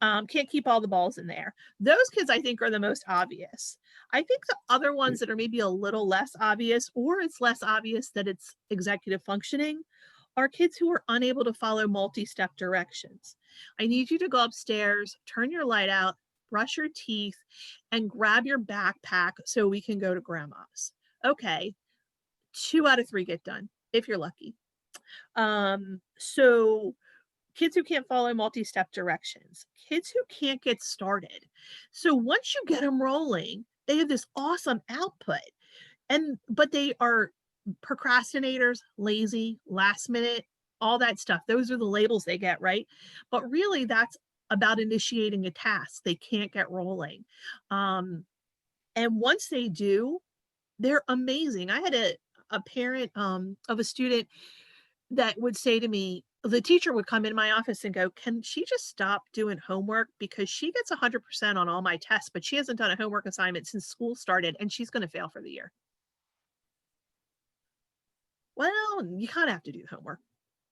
Can't keep all the balls in there. Those kids, I think, are the most obvious. I think the other ones that are maybe a little less obvious, or it's less obvious that it's executive functioning, are kids who are unable to follow multi-step directions. I need you to go upstairs, turn your light out, brush your teeth, and grab your backpack so we can go to grandma's. Okay, 2 out of 3 get done, if you're lucky. So kids who can't follow multi-step directions, kids who can't get started. So once you get them rolling, they have this awesome output, but they are procrastinators, lazy, last minute, all that stuff. Those are the labels they get, right? But really that's about initiating a task. They can't get rolling. And once they do, they're amazing. I had a parent of a student that would say to me, the teacher would come in my office and go, can she just stop doing homework? Because she gets 100% on all my tests, but she hasn't done a homework assignment since school started and she's going to fail for the year. Well, you kind of have to do homework.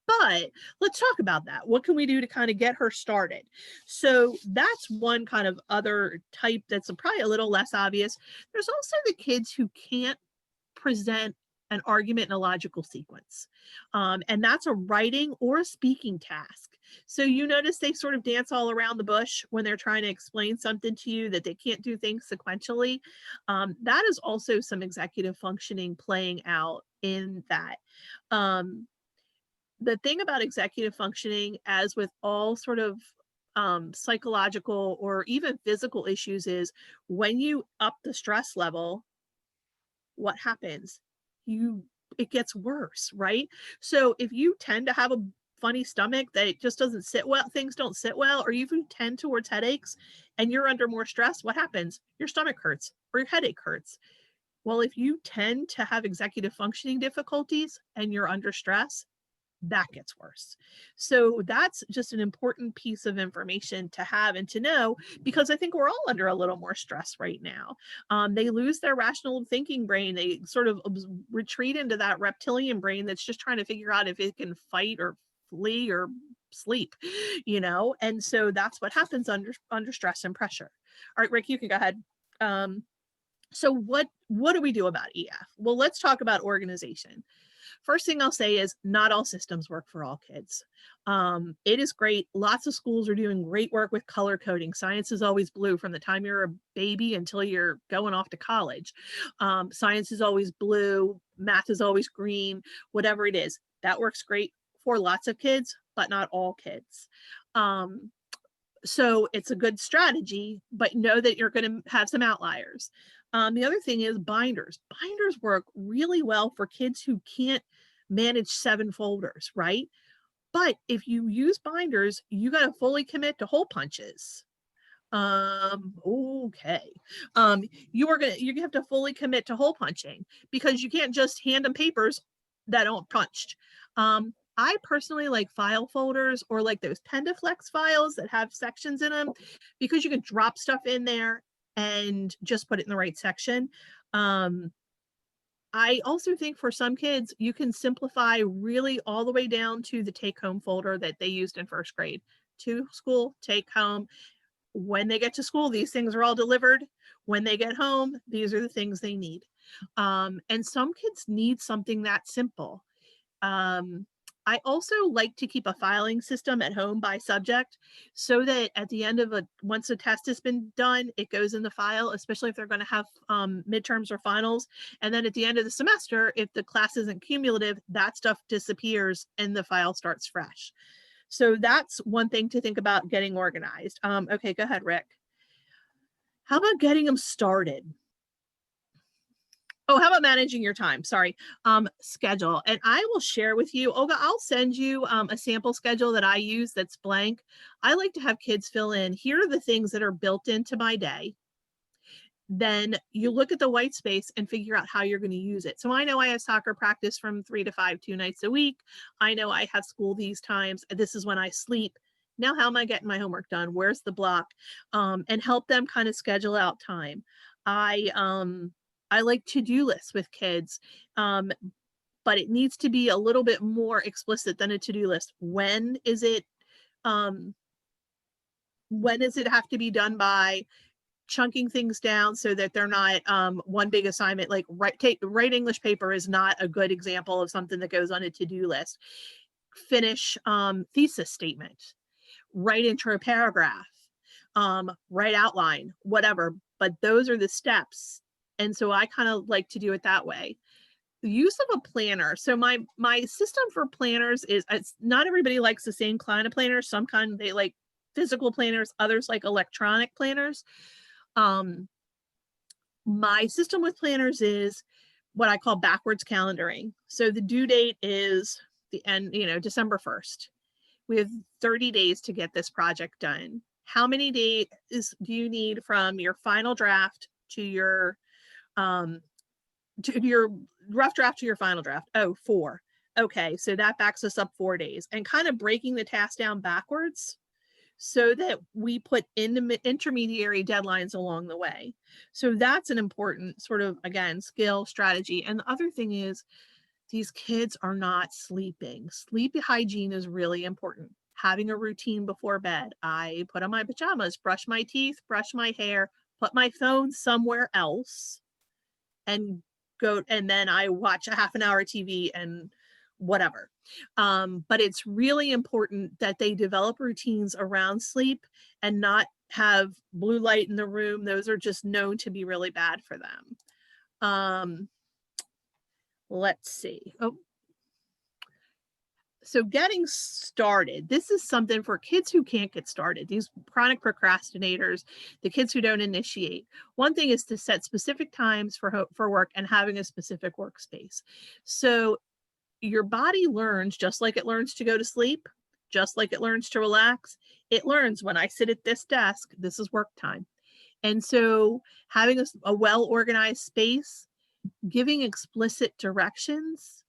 But let's talk about that. What can we do to kind of get her started? So that's one kind of other type that's probably a little less obvious. There's also the kids who can't present an argument in a logical sequence. And that's a writing or a speaking task. So you notice they sort of dance all around the bush when they're trying to explain something to you, that they can't do things sequentially. That is also some executive functioning playing out in that. The thing about executive functioning, as with all sort of psychological or even physical issues, is when you up the stress level, what happens? It gets worse, right? So if you tend to have a funny stomach that it just doesn't sit well, things don't sit well, or if you tend towards headaches and you're under more stress, what happens? Your stomach hurts or your headache hurts. Well, if you tend to have executive functioning difficulties and you're under stress, that gets worse. So that's just an important piece of information to have and to know, because I think we're all under a little more stress right now. They lose their rational thinking brain. They sort of retreat into that reptilian brain that's just trying to figure out if it can fight or flee or sleep, and so that's what happens under stress and pressure. All right, Rick, you can go ahead. So what do we do about EF? Well, let's talk about organization. First thing I'll say is not all systems work for all kids. It is great. Lots of schools are doing great work with color coding. Science is always blue from the time you're a baby until you're going off to college. Science is always blue. Math is always green, whatever it is. That works great for lots of kids, but not all kids. So it's a good strategy, but know that you're going to have some outliers. The other thing is binders. Binders work really well for kids who can't manage 7 folders, right? But if you use binders, you got to fully commit to hole punches. Okay. You have to fully commit to hole punching, because you can't just hand them papers that aren't punched. I personally like file folders, or like those Pendaflex files that have sections in them, because you can drop stuff in there and just put it in the right section. I also think for some kids, you can simplify really all the way down to the take-home folder that they used in 1st grade. To school, take home. When they get to school, these things are all delivered. When they get home, these are the things they need. And some kids need something that simple. I also like to keep a filing system at home by subject, so that at the end of once a test has been done, it goes in the file, especially if they're going to have midterms or finals. And then at the end of the semester, if the class isn't cumulative, that stuff disappears and the file starts fresh. So that's one thing to think about getting organized. Okay, go ahead, Rick. How about getting them started? Oh, how about managing your time? Sorry. Schedule. And I will share with you, Olga, I'll send you a sample schedule that I use that's blank. I like to have kids fill in, here are the things that are built into my day. Then you look at the white space and figure out how you're going to use it. So I know I have soccer practice from 3 to 5, 2 nights a week. I know I have school these times. This is when I sleep. Now, how am I getting my homework done? Where's the block? And help them kind of schedule out time. I like to-do lists with kids, but it needs to be a little bit more explicit than a to-do list. When is it have to be done by? Chunking things down so that they're not one big assignment. Like write English paper is not a good example of something that goes on a to-do list. Finish thesis statement, write intro paragraph, write outline, whatever. But those are the steps. And so I kind of like to do it that way. The use of a planner. So my system for planners is, it's not everybody likes the same kind of planners. Some kind they like physical planners, others like electronic planners. My system with planners is what I call backwards calendaring. So the due date is the end, December 1st. We have 30 days to get this project done. How many days do you need from your final draft to your rough draft to your final draft? Oh, 4. Okay, so that backs us up 4 days, and kind of breaking the task down backwards so that we put intermediary deadlines along the way. So that's an important sort of, again, skill, strategy. And the other thing is, these kids are not sleeping. Sleep hygiene is really important. Having a routine before bed. I put on my pajamas, brush my teeth, brush my hair, put my phone somewhere else, and go, and then I watch a half an hour TV and whatever. But it's really important that they develop routines around sleep and not have blue light in the room. Those are just known to be really bad for them. Let's see. Oh, so getting started. This is something for kids who can't get started, these chronic procrastinators, the kids who don't initiate. One thing is to set specific times for work and having a specific workspace. So your body learns, just like it learns to go to sleep, just like it learns to relax. It learns, when I sit at this desk, this is work time. And so having a well-organized space, giving explicit directions.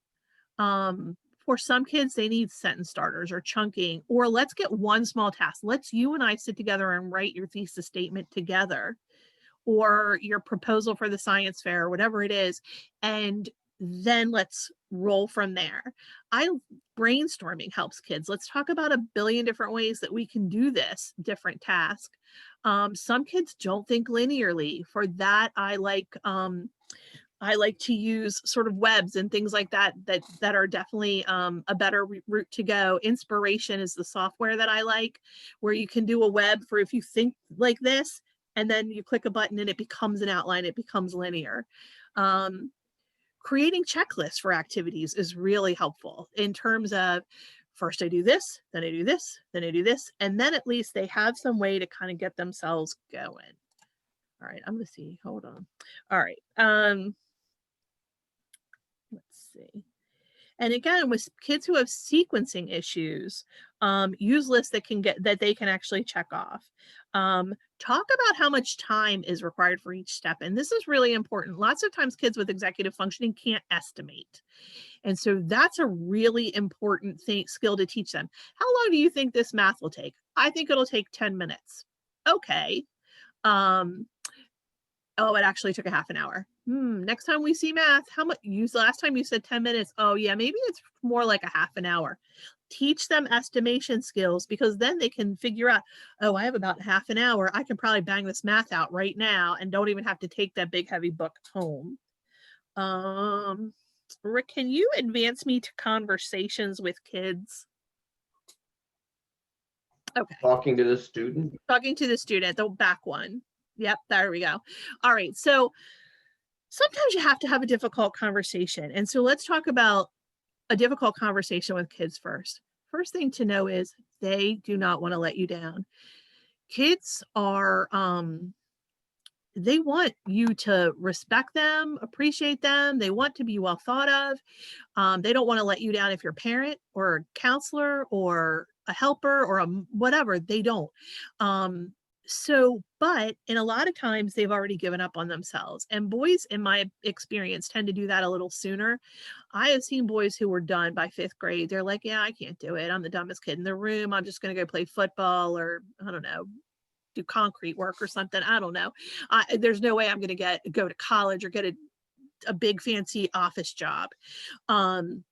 For some kids, they need sentence starters or chunking, or let's get one small task. You and I sit together and write your thesis statement together, or your proposal for the science fair, or whatever it is. And then let's roll from there. Brainstorming helps kids. Let's talk about a billion different ways that we can do this different task. Some kids don't think linearly. For that, I like to use sort of webs and things like that are definitely a better route to go. Inspiration is the software that I like, where you can do a web for if you think like this, and then you click a button and it becomes an outline, it becomes linear. Creating checklists for activities is really helpful in terms of, first I do this, then I do this, then I do this, and then at least they have some way to kind of get themselves going. All right, I'm going to see, hold on. All right. Let's see. And again, with kids who have sequencing issues, use lists that they can actually check off. Talk about how much time is required for each step. And this is really important. Lots of times kids with executive functioning can't estimate. And so that's a really important skill to teach them. How long do you think this math will take? I think it'll take 10 minutes. Okay. Oh, it actually took a half an hour. Next time we see math, last time you said 10 minutes. Oh yeah, maybe it's more like a half an hour. Teach them estimation skills, because then they can figure out, oh, I have about half an hour. I can probably bang this math out right now and don't even have to take that big heavy book home. Rick, can you advance me to conversations with kids? Okay. Talking to the student. Talking to the student, the back one. Yep, there we go. All right, so sometimes you have to have a difficult conversation. And so let's talk about a difficult conversation with kids first. First thing to know is they do not want to let you down. Kids are, they want you to respect them, appreciate them. They want to be well thought of. They don't want to let you down if you're a parent or a counselor or a helper or whatever. They don't. But in a lot of times they've already given up on themselves, and boys, in my experience, tend to do that a little sooner. I have seen boys who were done by 5th grade. They're like, yeah, I can't do it. I'm the dumbest kid in the room. I'm just going to go play football, or I don't know, do concrete work or something. I don't know. There's no way I'm going to go to college or get a big fancy office job. And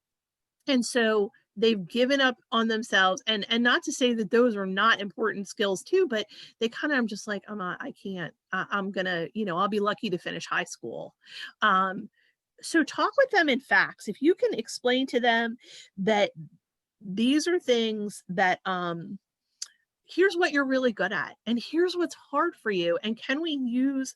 so they've given up on themselves, and not to say that those are not important skills too, but they kind of, I'm just like, I can't, I'm gonna, I'll be lucky to finish high school. So talk with them in facts. If you can explain to them that these are things that, here's what you're really good at, and here's what's hard for you. And can we use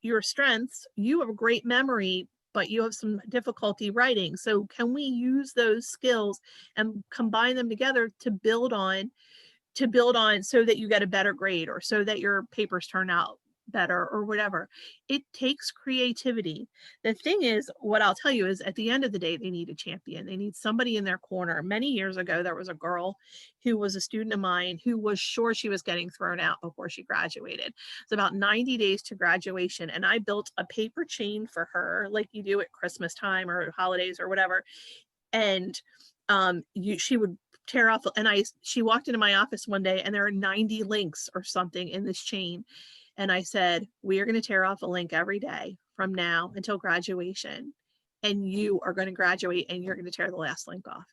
your strengths? You have a great memory, but you have some difficulty writing. So can we use those skills and combine them together to build on so that you get a better grade, or so that your papers turn out better, or whatever. It takes creativity. The thing is, what I'll tell you is, at the end of the day, they need a champion. They need somebody in their corner. Many years ago, there was a girl who was a student of mine who was sure she was getting thrown out before she graduated. It's about 90 days to graduation, and I built a paper chain for her, like you do at Christmas time or holidays or whatever. And she would tear off, and she walked into my office one day, and there are 90 links or something in this chain. And I said, we are going to tear off a link every day from now until graduation. And you are going to graduate, and you're going to tear the last link off.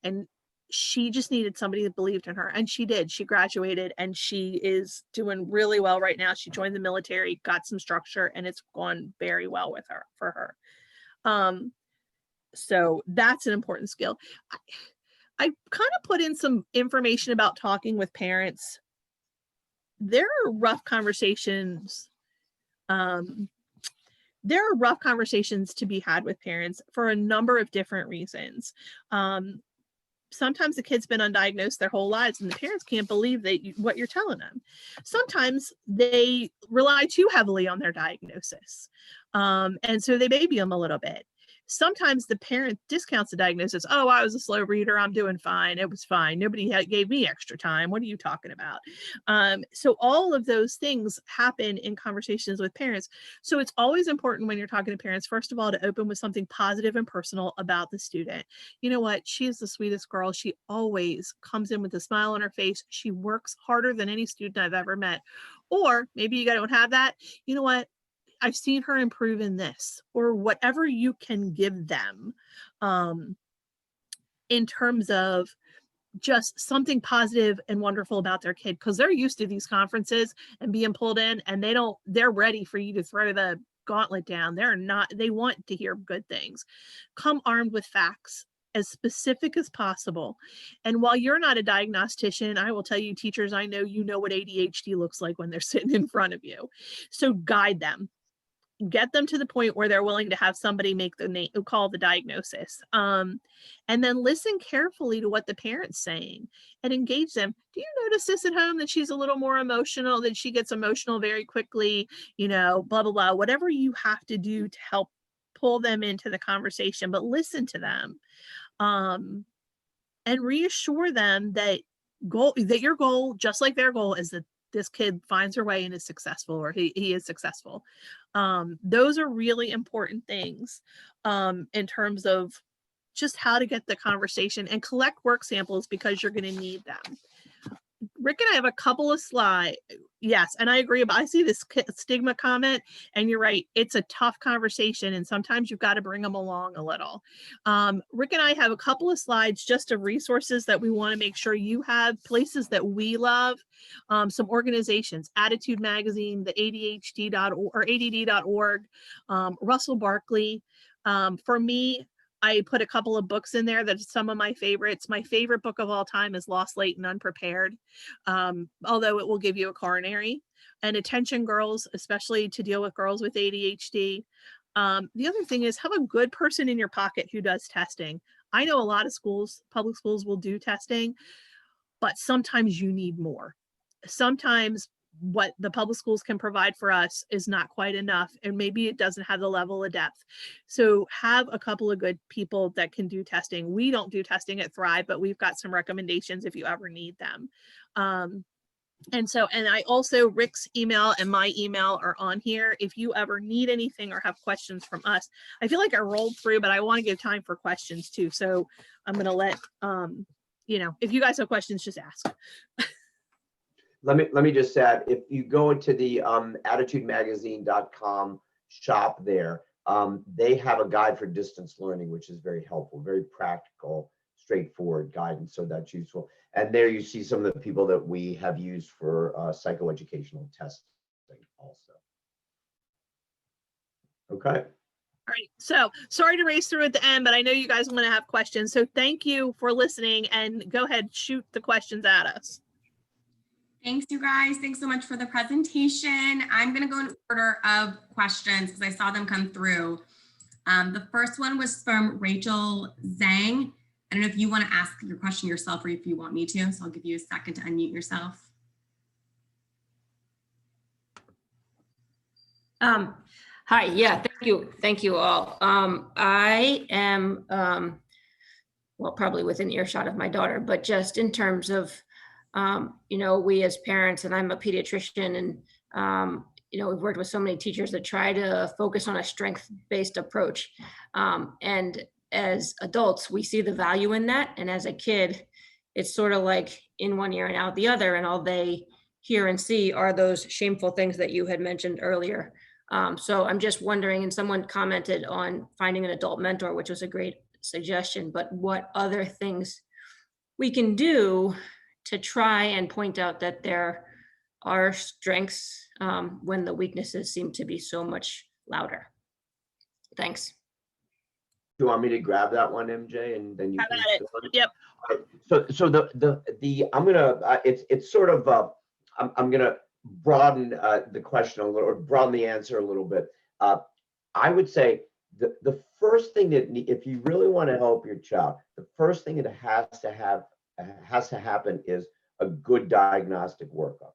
And she just needed somebody that believed in her. And she did. She graduated, and she is doing really well right now. She joined the military, got some structure, and it's gone very well for her. So that's an important skill. I kind of put in some information about talking with parents. There are rough conversations. There are rough conversations to be had with parents for a number of different reasons. Sometimes the kid's been undiagnosed their whole lives, and the parents can't believe what you're telling them. Sometimes they rely too heavily on their diagnosis. And so they baby them a little bit. Sometimes the parent discounts the diagnosis. Oh, I was a slow reader. I'm doing fine. It was fine. Nobody gave me extra time. What are you talking about? So all of those things happen in conversations with parents. So it's always important when you're talking to parents, first of all, to open with something positive and personal about the student. You know what? She is the sweetest girl. She always comes in with a smile on her face. She works harder than any student I've ever met. Or maybe you don't have that. You know what? I've seen her improve in this, or whatever you can give them in terms of just something positive and wonderful about their kid, because they're used to these conferences and being pulled in, and they're ready for you to throw the gauntlet down. They want to hear good things. Come armed with facts, as specific as possible. And while you're not a diagnostician, I will tell you, teachers, I know you know what ADHD looks like when they're sitting in front of you. So guide them. Get them to the point where they're willing to have somebody call the diagnosis. And then listen carefully to what the parent's saying and engage them. Do you notice this at home, that she's a little more emotional, that she gets emotional very quickly, blah, blah, blah, whatever you have to do to help pull them into the conversation, but listen to them and reassure them that your goal, just like their goal, is that this kid finds her way and is successful, or he is successful. Those are really important things in terms of just how to get the conversation, and collect work samples, because you're going to need them. Rick and I have a couple of slides. Yes, and I agree. But I see this stigma comment, and you're right. It's a tough conversation, and sometimes you've got to bring them along a little. Rick and I have a couple of slides just of resources that we want to make sure you have, places that we love, some organizations, Attitude Magazine, the ADHD.org or ADD.org, Russell Barkley. For me, I put a couple of books in there that are some of my favorites. My favorite book of all time is Lost, Late, and Unprepared, although it will give you a coronary. And Attention Girls, especially to deal with girls with ADHD. The other thing is, have a good person in your pocket who does testing. I know a lot of schools, public schools, will do testing, but sometimes you need more. Sometimes what the public schools can provide for us is not quite enough, and maybe it doesn't have the level of depth. So have a couple of good people that can do testing. We don't do testing at Thrive, but we've got some recommendations if you ever need them. And I also, Rick's email and my email are on here. If you ever need anything or have questions from us, I feel like I rolled through, but I want to give time for questions too. So I'm going to let, if you guys have questions, just ask. Let me just add, if you go into the attitudemagazine.com shop there, they have a guide for distance learning, which is very helpful, very practical, straightforward guidance. So that's useful. And there you see some of the people that we have used for psychoeducational testing also. Okay. All right. So sorry to race through at the end, but I know you guys want to have questions. So thank you for listening, and go ahead, shoot the questions at us. Thanks, you guys. Thanks so much for the presentation. I'm going to go in order of questions because I saw them come through. The first one was from Rachel Zhang. I don't know if you want to ask your question yourself or if you want me to, so I'll give you a second to unmute yourself. Hi, yeah, thank you all. I am, well, probably within earshot of my daughter, but just in terms of, we as parents, and I'm a pediatrician, and, we've worked with so many teachers that try to focus on a strength-based approach. And as adults, we see the value in that. And as a kid, it's sort of like in one ear and out the other, and all they hear and see are those shameful things that you had mentioned earlier. So I'm just wondering, and someone commented on finding an adult mentor, which was a great suggestion, but what other things we can do to try and point out that there are strengths when the weaknesses seem to be so much louder. Thanks. Do you want me to grab that one, MJ, and then you How can about it? Yep. So the I'm gonna it's sort of I'm gonna broaden the question a little, or broaden the answer a little bit. I would say the first thing that, if you really want to help your child, the first thing that has to happen is a good diagnostic workup.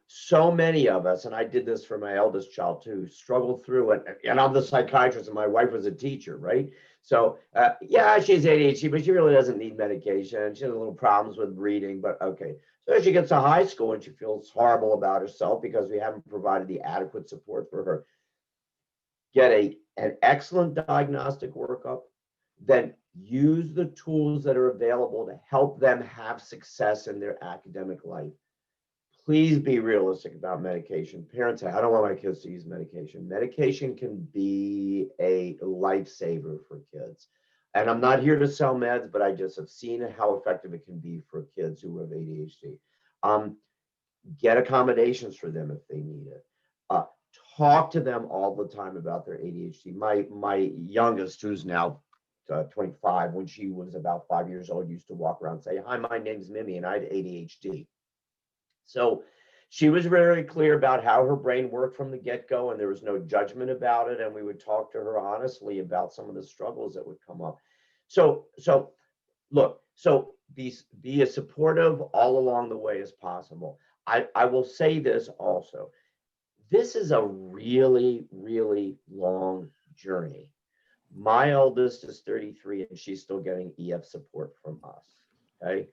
So many of us, and I did this for my eldest child too, struggle through it. And I'm the psychiatrist, and my wife was a teacher, right? So yeah, she's ADHD, but she really doesn't need medication. She has little problems with reading, but okay. So as she gets to high school and she feels horrible about herself because we haven't provided the adequate support for her, get an excellent diagnostic workup, then use the tools that are available to help them have success in their academic life. Please be realistic about medication. Parents say, I don't want my kids to use medication. Medication can be a lifesaver for kids. And I'm not here to sell meds, but I just have seen how effective it can be for kids who have ADHD. Get accommodations for them if they need it. Talk to them all the time about their ADHD. My youngest, who's now 25, when she was about 5 years old, used to walk around and say, hi, my name's Mimi, and I had ADHD. So she was very clear about how her brain worked from the get-go, and there was no judgment about it. And we would talk to her honestly about some of the struggles that would come up. So look, so be as supportive all along the way as possible. I will say this also. This is a really, really long journey. My eldest is 33, and she's still getting EF support from us, okay?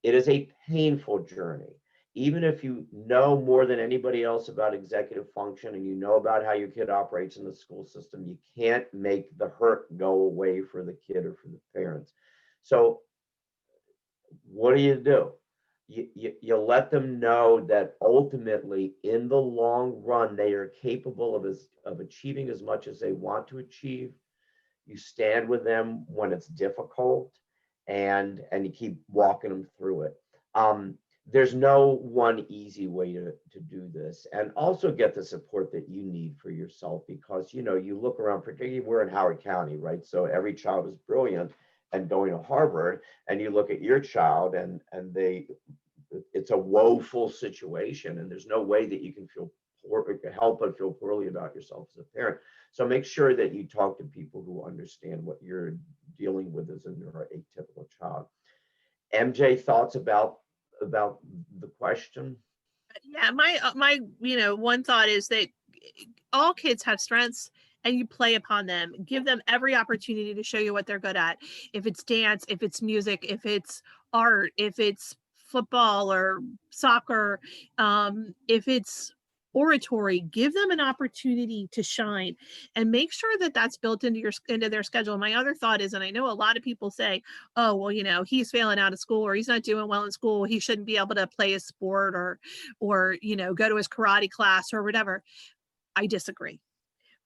It is a painful journey. Even if you know more than anybody else about executive function and you know about how your kid operates in the school system, you can't make the hurt go away for the kid or for the parents. So what do? You let them know that ultimately, in the long run, they are capable of achieving as much as they want to achieve. You stand with them when it's difficult, and you keep walking them through it. There's no one easy way to do this. And also get the support that you need for yourself, because you look around, particularly we're in Howard County, right? So every child is brilliant and going to Harvard, and you look at your child and it's a woeful situation, and there's no way that you can help but feel poorly about yourself as a parent. So make sure that you talk to people who understand what you're dealing with as a neuroatypical child. MJ, thoughts about the question? Yeah, my one thought is that all kids have strengths and you play upon them. Give them every opportunity to show you what they're good at. If it's dance, if it's music, if it's art, if it's football or soccer, if it's oratory, give them an opportunity to shine and make sure that that's built into their schedule. My other thought is, and I know a lot of people say, oh, well, he's failing out of school or he's not doing well in school, he shouldn't be able to play a sport or go to his karate class or whatever. I disagree.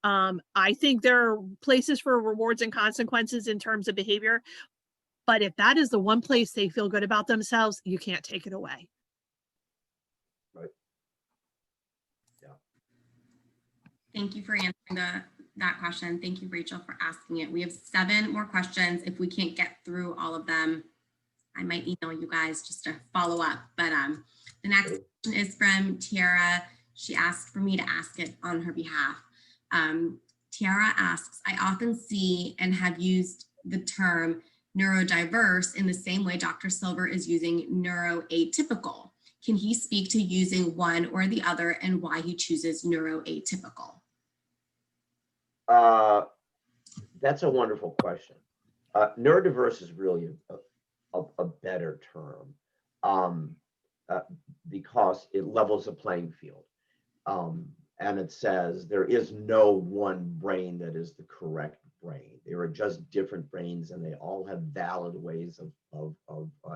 I think there are places for rewards and consequences in terms of behavior, but if that is the one place they feel good about themselves, you can't take it away. Right. Yeah. Thank you for answering that question. Thank you, Rachel, for asking it. We have 7 more questions. If we can't get through all of them, I might email you guys just to follow up. But the next question is from Tiara. She asked for me to ask it on her behalf. Tiara asks, I often see and have used the term neurodiverse in the same way Dr. Silver is using neuroatypical. Can he speak to using one or the other and why he chooses neuroatypical? That's a wonderful question. Neurodiverse is really a better term because it levels the playing field. And it says there is no one brain that is the correct brain. There are just different brains and they all have valid ways of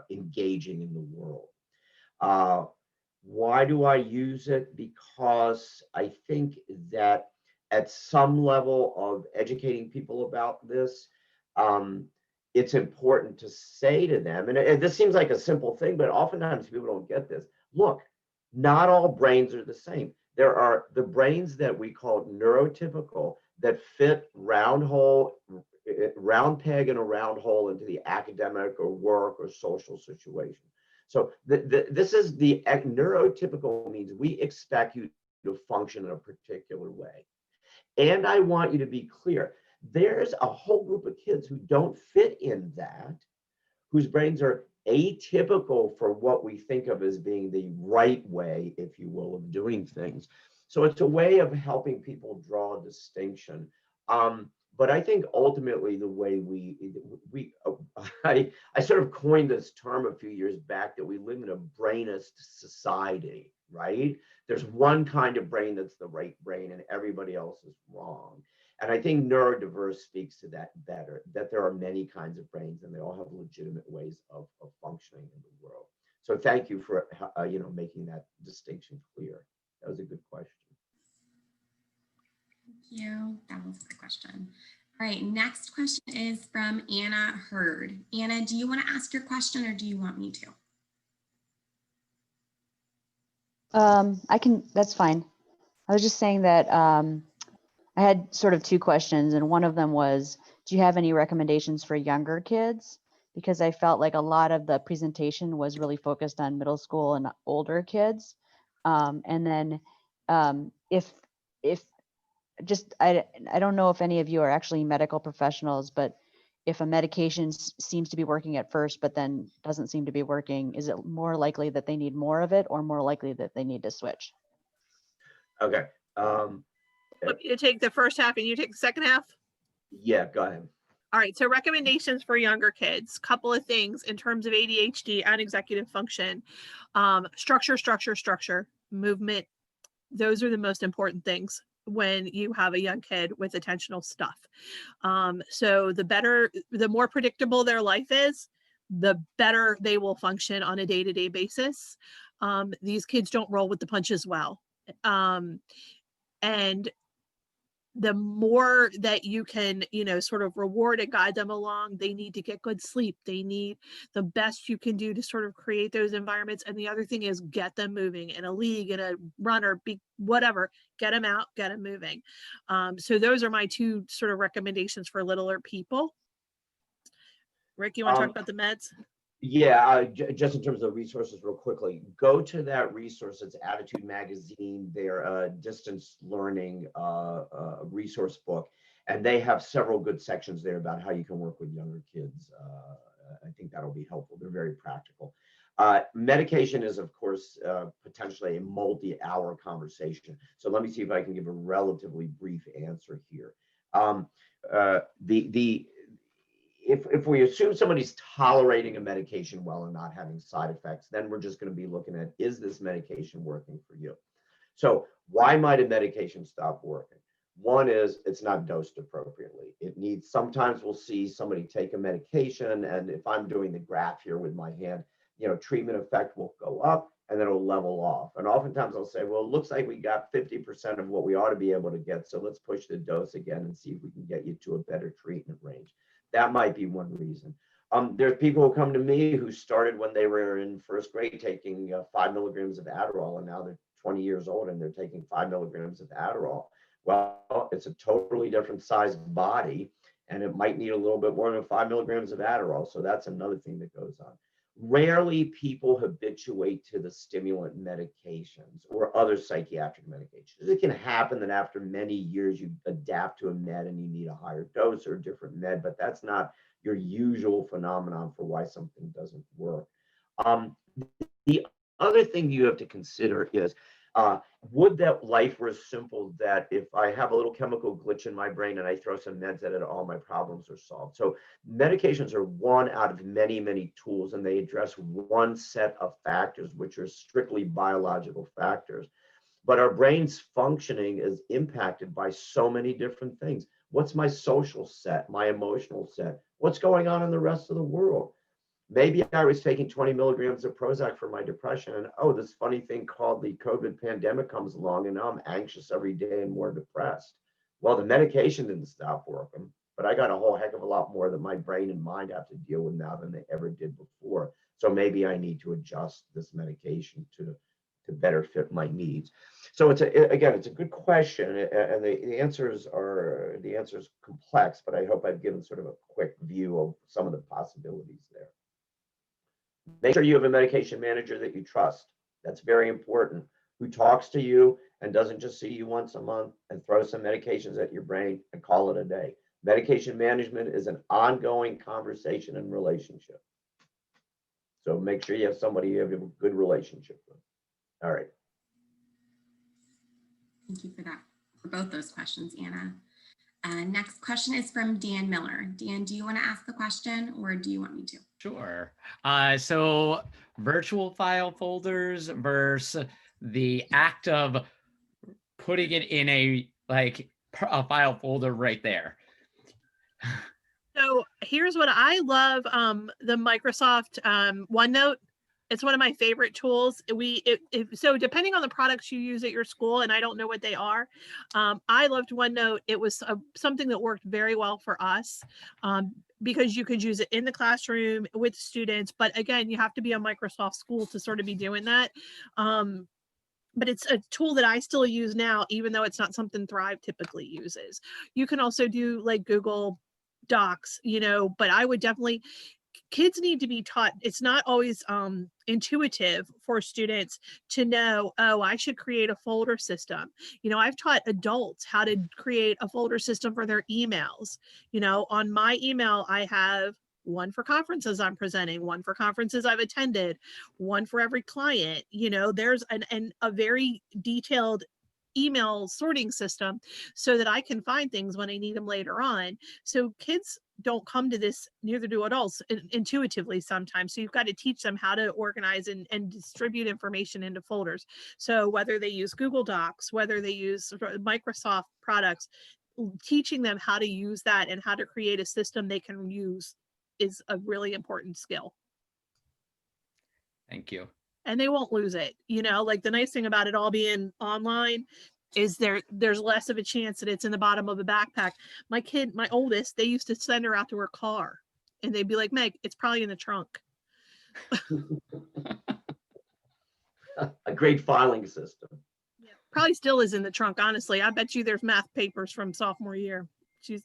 engaging in the world. Why do I use it? Because I think that at some level of educating people about this, it's important to say to them, and this seems like a simple thing, but oftentimes people don't get this. Look, not all brains are the same. There are the brains that we call neurotypical that fit round peg in a round hole into the academic or work or social situation. So this is the neurotypical means we expect you to function in a particular way. And I want you to be clear, there's a whole group of kids who don't fit in that, whose brains are atypical for what we think of as being the right way, if you will, of doing things. So it's a way of helping people draw a distinction. But I think ultimately the way I sort of coined this term a few years back that we live in a brainist society, right? There's one kind of brain that's the right brain and everybody else is wrong. And I think neurodiverse speaks to that better, that there are many kinds of brains and they all have legitimate ways of functioning in the world. So thank you for making that distinction clear. That was a good question. Thank you. That was a good question. All right, next question is from Anna Hurd. Anna, do you want to ask your question or do you want me to? I can, that's fine. I was just saying that I had sort of 2 questions, and one of them was, do you have any recommendations for younger kids? Because I felt like a lot of the presentation was really focused on middle school and older kids. And then if just, I don't know if any of you are actually medical professionals, but if a medication seems to be working at first, but then doesn't seem to be working, is it more likely that they need more of it or more likely that they need to switch? Okay. Want me to take the first half and you take the second half? Yeah, go ahead. All right, so recommendations for younger kids, couple of things in terms of ADHD and executive function. Structure, movement. Those are the most important things when you have a young kid with attentional stuff. So the more predictable their life is, the better they will function on a day-to-day basis. These kids don't roll with the punches well. And the more that you can, sort of reward and guide them along, they need to get good sleep. They need the best you can do to sort of create those environments. And the other thing is get them moving in a league, in a runner, whatever, get them out, get them moving. So those are my 2 sort of recommendations for littler people. Rick, you want to talk about the meds? Yeah, just in terms of resources real quickly, go to that resource. It's Attitude Magazine, their distance learning resource book. And they have several good sections there about how you can work with younger kids. I think that'll be helpful. They're very practical. Medication is, of course, potentially a multi-hour conversation. So let me see if I can give a relatively brief answer here. If we assume somebody's tolerating a medication well and not having side effects, then we're just going to be looking at, is this medication working for you? So why might a medication stop working? One is it's not dosed appropriately. It needs, sometimes we'll see somebody take a medication, and if I'm doing the graph here with my hand, treatment effect will go up and then it'll level off. And oftentimes I'll say, well, it looks like we got 50% of what we ought to be able to get. So let's push the dose again and see if we can get you to a better treatment range. That might be one reason. There's people who come to me who started when they were in first grade taking 5 milligrams of Adderall, and now they're 20 years old and they're taking 5 milligrams of Adderall. Well, it's a totally different sized body, and it might need a little bit more than 5 milligrams of Adderall. So that's another thing that goes on. Rarely people habituate to the stimulant medications or other psychiatric medications. It can happen that after many years you adapt to a med and you need a higher dose or a different med, but that's not your usual phenomenon for why something doesn't work. The other thing you have to consider is, would that life were simple that if I have a little chemical glitch in my brain and I throw some meds at it, all my problems are solved. So medications are one out of many, many tools, and they address one set of factors, which are strictly biological factors. But our brain's functioning is impacted by so many different things. What's my social set, my emotional set? What's going on in the rest of the world? Maybe I was taking 20 milligrams of Prozac for my depression, and oh, this funny thing called the COVID pandemic comes along, and now I'm anxious every day and more depressed. Well, the medication didn't stop working, but I got a whole heck of a lot more that my brain and mind have to deal with now than they ever did before. So maybe I need to adjust this medication to better fit my needs. So it's a good question, and the answers are complex, but I hope I've given sort of a quick view of some of the possibilities there. Make sure you have a medication manager that you trust. That's very important. Who talks to you and doesn't just see you once a month and throw some medications at your brain and call it a day. Medication management is an ongoing conversation and relationship. So make sure you have somebody you have a good relationship with. All right. Thank you for that, for both those questions, Anna. Next question is from Dan Miller. Dan, do you want to ask the question or do you want me to? Sure. So virtual file folders versus the act of putting it in a file folder right there. So here's what I love, the Microsoft OneNote. It's one of my favorite tools. So depending on the products you use at your school, and I don't know what they are, I loved OneNote. It was something that worked very well for us because you could use it in the classroom with students. But again, you have to be a Microsoft school to sort of be doing that. But it's a tool that I still use now, even though it's not something Thrive typically uses. You can also do like Google Docs, but I would definitely, kids need to be taught. It's not always intuitive for students to know, oh, I should create a folder system. I've taught adults how to create a folder system for their emails. On my email, I have one for conferences I'm presenting, one for conferences I've attended, one for every client. There's a very detailed email sorting system so that I can find things when I need them later on. So kids don't come to this, neither do adults, intuitively sometimes. So you've got to teach them how to organize and distribute information into folders. So whether they use Google Docs, whether they use Microsoft products, teaching them how to use that and how to create a system they can use is a really important skill. Thank you. And they won't lose it. The nice thing about it all being online is there's less of a chance that it's in the bottom of a backpack. My oldest, they used to send her out to her car and they'd be like, Meg, it's probably in the trunk. A great filing system. Yeah, probably still is in the trunk, honestly. I bet you there's math papers from sophomore year. She's,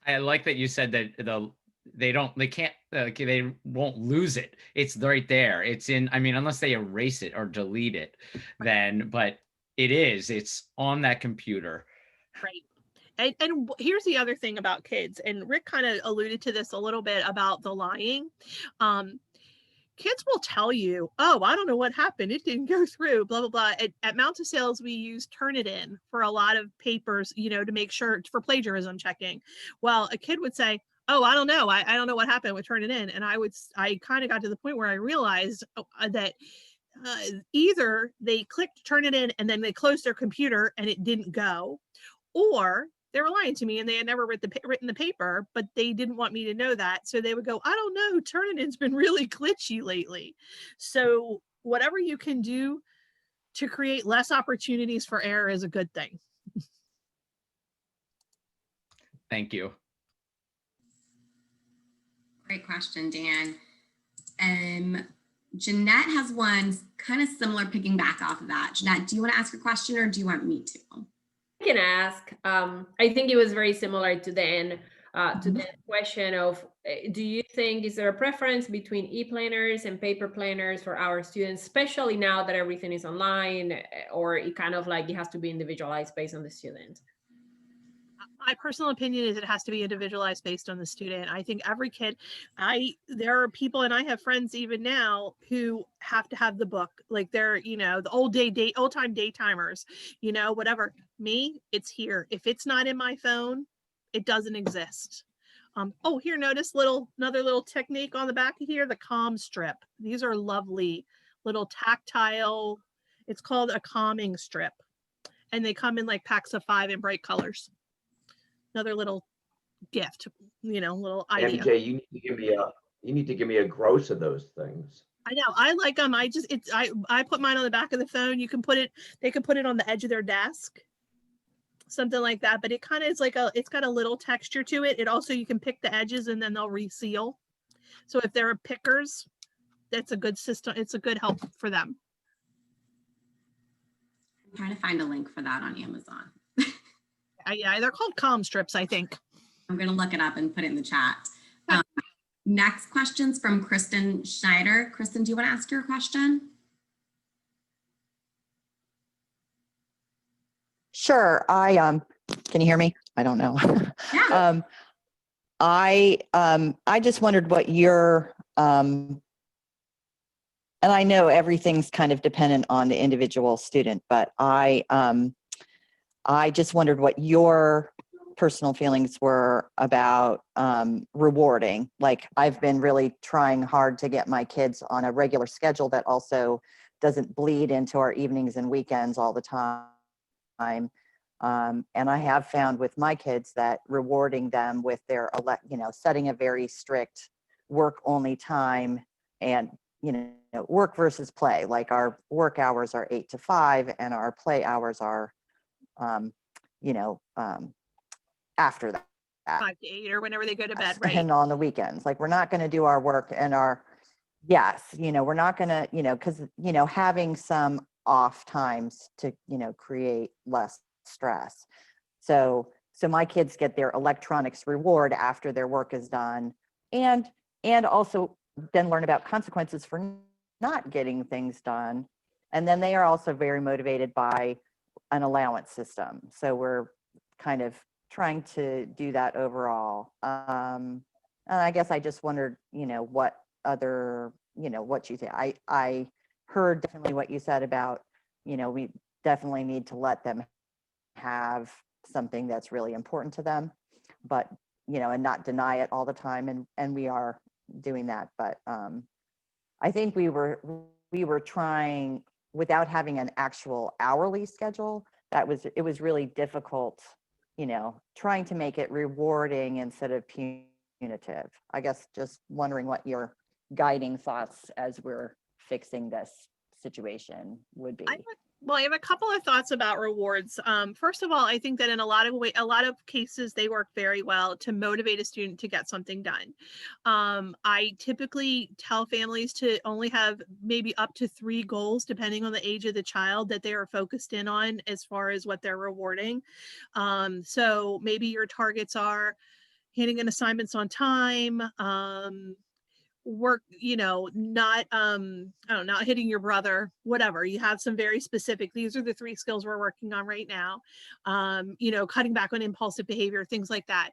I like that you said that they won't lose it. It's right there. It's in, unless they erase it or delete it, then, but it's on that computer. Right. And here's the other thing about kids, and Rick kind of alluded to this a little bit about the lying. Kids will tell you, oh, I don't know what happened. It didn't go through, blah, blah, blah. At Mountain Sales, we use Turnitin for a lot of papers, you know, to make sure for plagiarism checking. Well, a kid would say, oh, I don't know. I don't know what happened with Turnitin. And I kind of got to the point where I realized that either they clicked Turnitin and then they closed their computer and it didn't go, or they were lying to me and they had never written the paper, but they didn't want me to know that. So they would go, I don't know, Turnitin's been really glitchy lately. So whatever you can do to create less opportunities for error is a good thing. Thank you. Great question, Dan. Jeanette has one kind of similar, picking back off of that. Jeanette, do you want to ask a question or do you want me to? I can ask. I think it was very similar to Dan, to the question of, do you think, is there a preference between e-planners and paper planners for our students, especially now that everything is online, or it kind of like it has to be individualized based on the student? My personal opinion is it has to be individualized based on the student. I think every kid, there are people, and I have friends even now who have to have the book, like they're, you know, the old time daytimers, you know, whatever. Me, it's here. If it's not in my phone, it doesn't exist. Oh, here, notice another little technique on the back of here, the calm strip. These are lovely little tactile, it's called a calming strip. And they come in like packs of 5 in bright colors. Another little gift, you know, little idea. MJ, you need to give me a gross of those things. I know, I like them. I put mine on the back of the phone. They can put it on the edge of their desk, something like that. But it kind of is like it's got a little texture to it. It also, you can pick the edges and then they'll reseal. So if there are pickers, that's a good system. It's a good help for them. I'm trying to find a link for that on Amazon. Yeah, they're called calm strips, I think. I'm going to look it up and put it in the chat. Next question's from Kristen Schneider. Kristen, do you want to ask your question? Sure. Can you hear me? I don't know. Yeah. I just wondered what your, and I know everything's kind of dependent on the individual student, but I just wondered what your personal feelings were about rewarding. Like, I've been really trying hard to get my kids on a regular schedule that also doesn't bleed into our evenings and weekends all the time. And I have found with my kids that rewarding them with their, setting a very strict work only time and, work versus play, like our work hours are 8 to 5 and our play hours are after that 5 to 8 or whenever they go to bed, right? And on the weekends, like, we're not going to do our work and we're not going to, because, having some off times to, create less stress. So my kids get their electronics reward after their work is done, and also then learn about consequences for not getting things done. And then they are also very motivated by an allowance system. So we're kind of trying to do that overall. And I guess I just wondered, what other, what you think. I heard definitely what you said about, we definitely need to let them have something that's really important to them, but, and not deny it all the time. And we are doing that. But I think we were trying, without having an actual hourly schedule, it was really difficult, trying to make it rewarding instead of punitive. I guess just wondering what your guiding thoughts as we're fixing this situation would be. I have a couple of thoughts about rewards. First of all, I think that in a lot of cases, they work very well to motivate a student to get something done. I typically tell families to only have maybe up to 3 goals, depending on the age of the child, that they are focused in on as far as what they're rewarding. So maybe your targets are handing in assignments on time, work, not I don't know, not hitting your brother, whatever. You have some very specific, these are the 3 skills we're working on right now. Cutting back on impulsive behavior, things like that.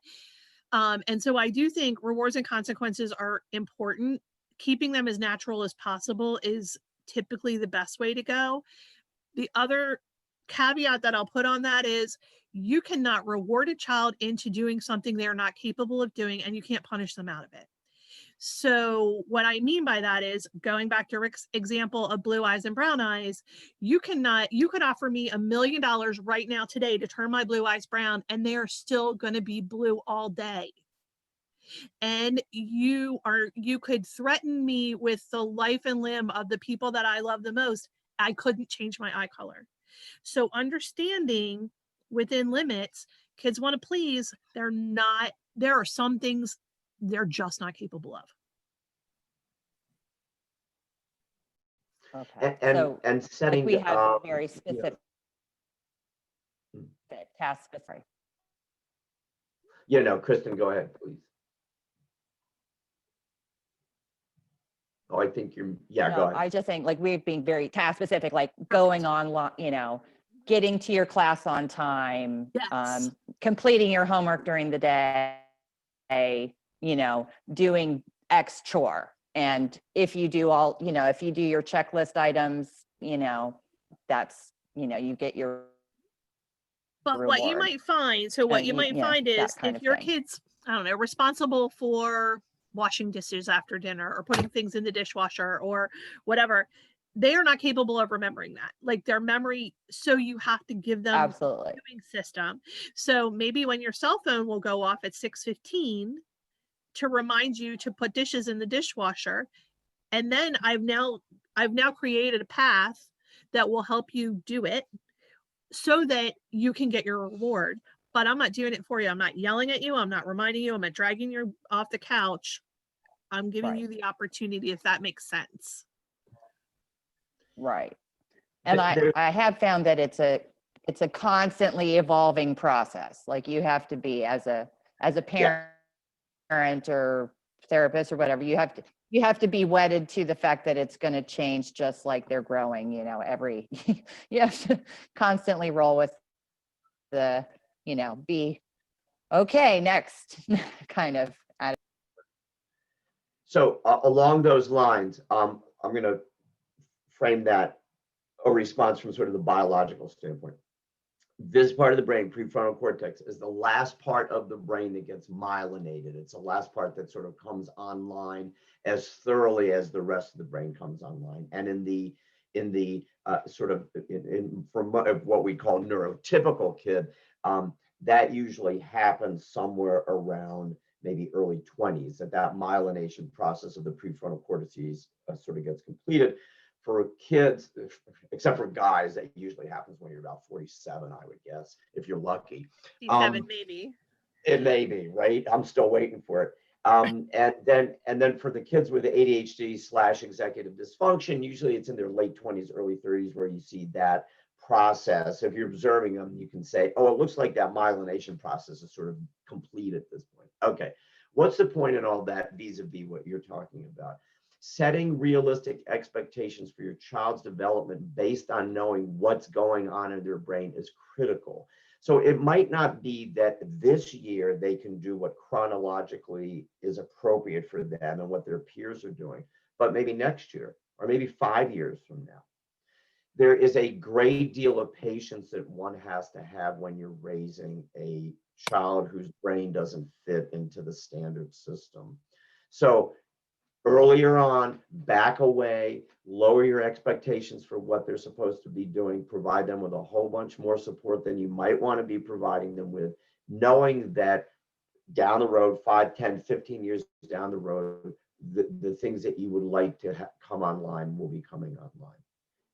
And so I do think rewards and consequences are important. Keeping them as natural as possible is typically the best way to go. The other caveat that I'll put on that is you cannot reward a child into doing something they're not capable of doing, and you can't punish them out of it. So what I mean by that is, going back to Rick's example of blue eyes and brown eyes, you could offer me $1 million right now today to turn my blue eyes brown, and they are still going to be blue all day. And you could threaten me with the life and limb of the people that I love the most. I couldn't change my eye color. So understanding within limits, kids want to please, there are some things they're just not capable of. Okay. And setting we have very yeah. specific task specific. Kristen, go ahead, please. Oh, I think go ahead. I just think like we're being very task specific, like going on, getting to your class on time, Yes. Completing your homework during the day, doing X chore. And if you do if you do your checklist items, that's, you get your But reward. what you might find, find is if your kid's, I don't know, responsible for washing dishes after dinner or putting things in the dishwasher or whatever, they are not capable of remembering that. Like their memory, so you have to give them Absolutely. a viewing system. So maybe when your cell phone will go off at 6:15 to remind you to put dishes in the dishwasher, and then I've now created a path that will help you do it so that you can get your reward. But I'm not doing it for you. I'm not yelling at you. I'm not reminding you. I'm not dragging you off the couch. I'm giving you the opportunity, if that makes sense. Right. And I have found that it's a constantly evolving process. Like you have to be as a parent or therapist or whatever, you have to be wedded to the fact that it's going to change just like they're growing, you have to constantly roll with the, be okay, next kind of attitude. So along those lines, I'm going to frame that a response from sort of the biological standpoint. This part of the brain, prefrontal cortex, is the last part of the brain that gets myelinated. It's the last part that sort of comes online as thoroughly as the rest of the brain comes online. And in the from what we call neurotypical kid, that usually happens somewhere around maybe early 20s, that myelination process of the prefrontal cortices sort of gets completed. For kids, except for guys, that usually happens when you're about 47, I would guess, if you're lucky. 47, maybe. It may be, right? I'm still waiting for it. And then for the kids with ADHD/executive dysfunction, usually it's in their late 20s, early 30s where you see that process. If you're observing them, you can say, oh, it looks like that myelination process is sort of complete at this point. Okay, what's the point in all that vis-a-vis what you're talking about? Setting realistic expectations for your child's development based on knowing what's going on in their brain is critical. So it might not be that this year they can do what chronologically is appropriate for them and what their peers are doing, but maybe next year or maybe 5 years from now. There is a great deal of patience that one has to have when you're raising a child whose brain doesn't fit into the standard system. So earlier on, back away, lower your expectations for what they're supposed to be doing, provide them with a whole bunch more support than you might want to be providing them with, knowing that down the road, 5, 10, 15 years down the road, the things that you would like to come online will be coming online.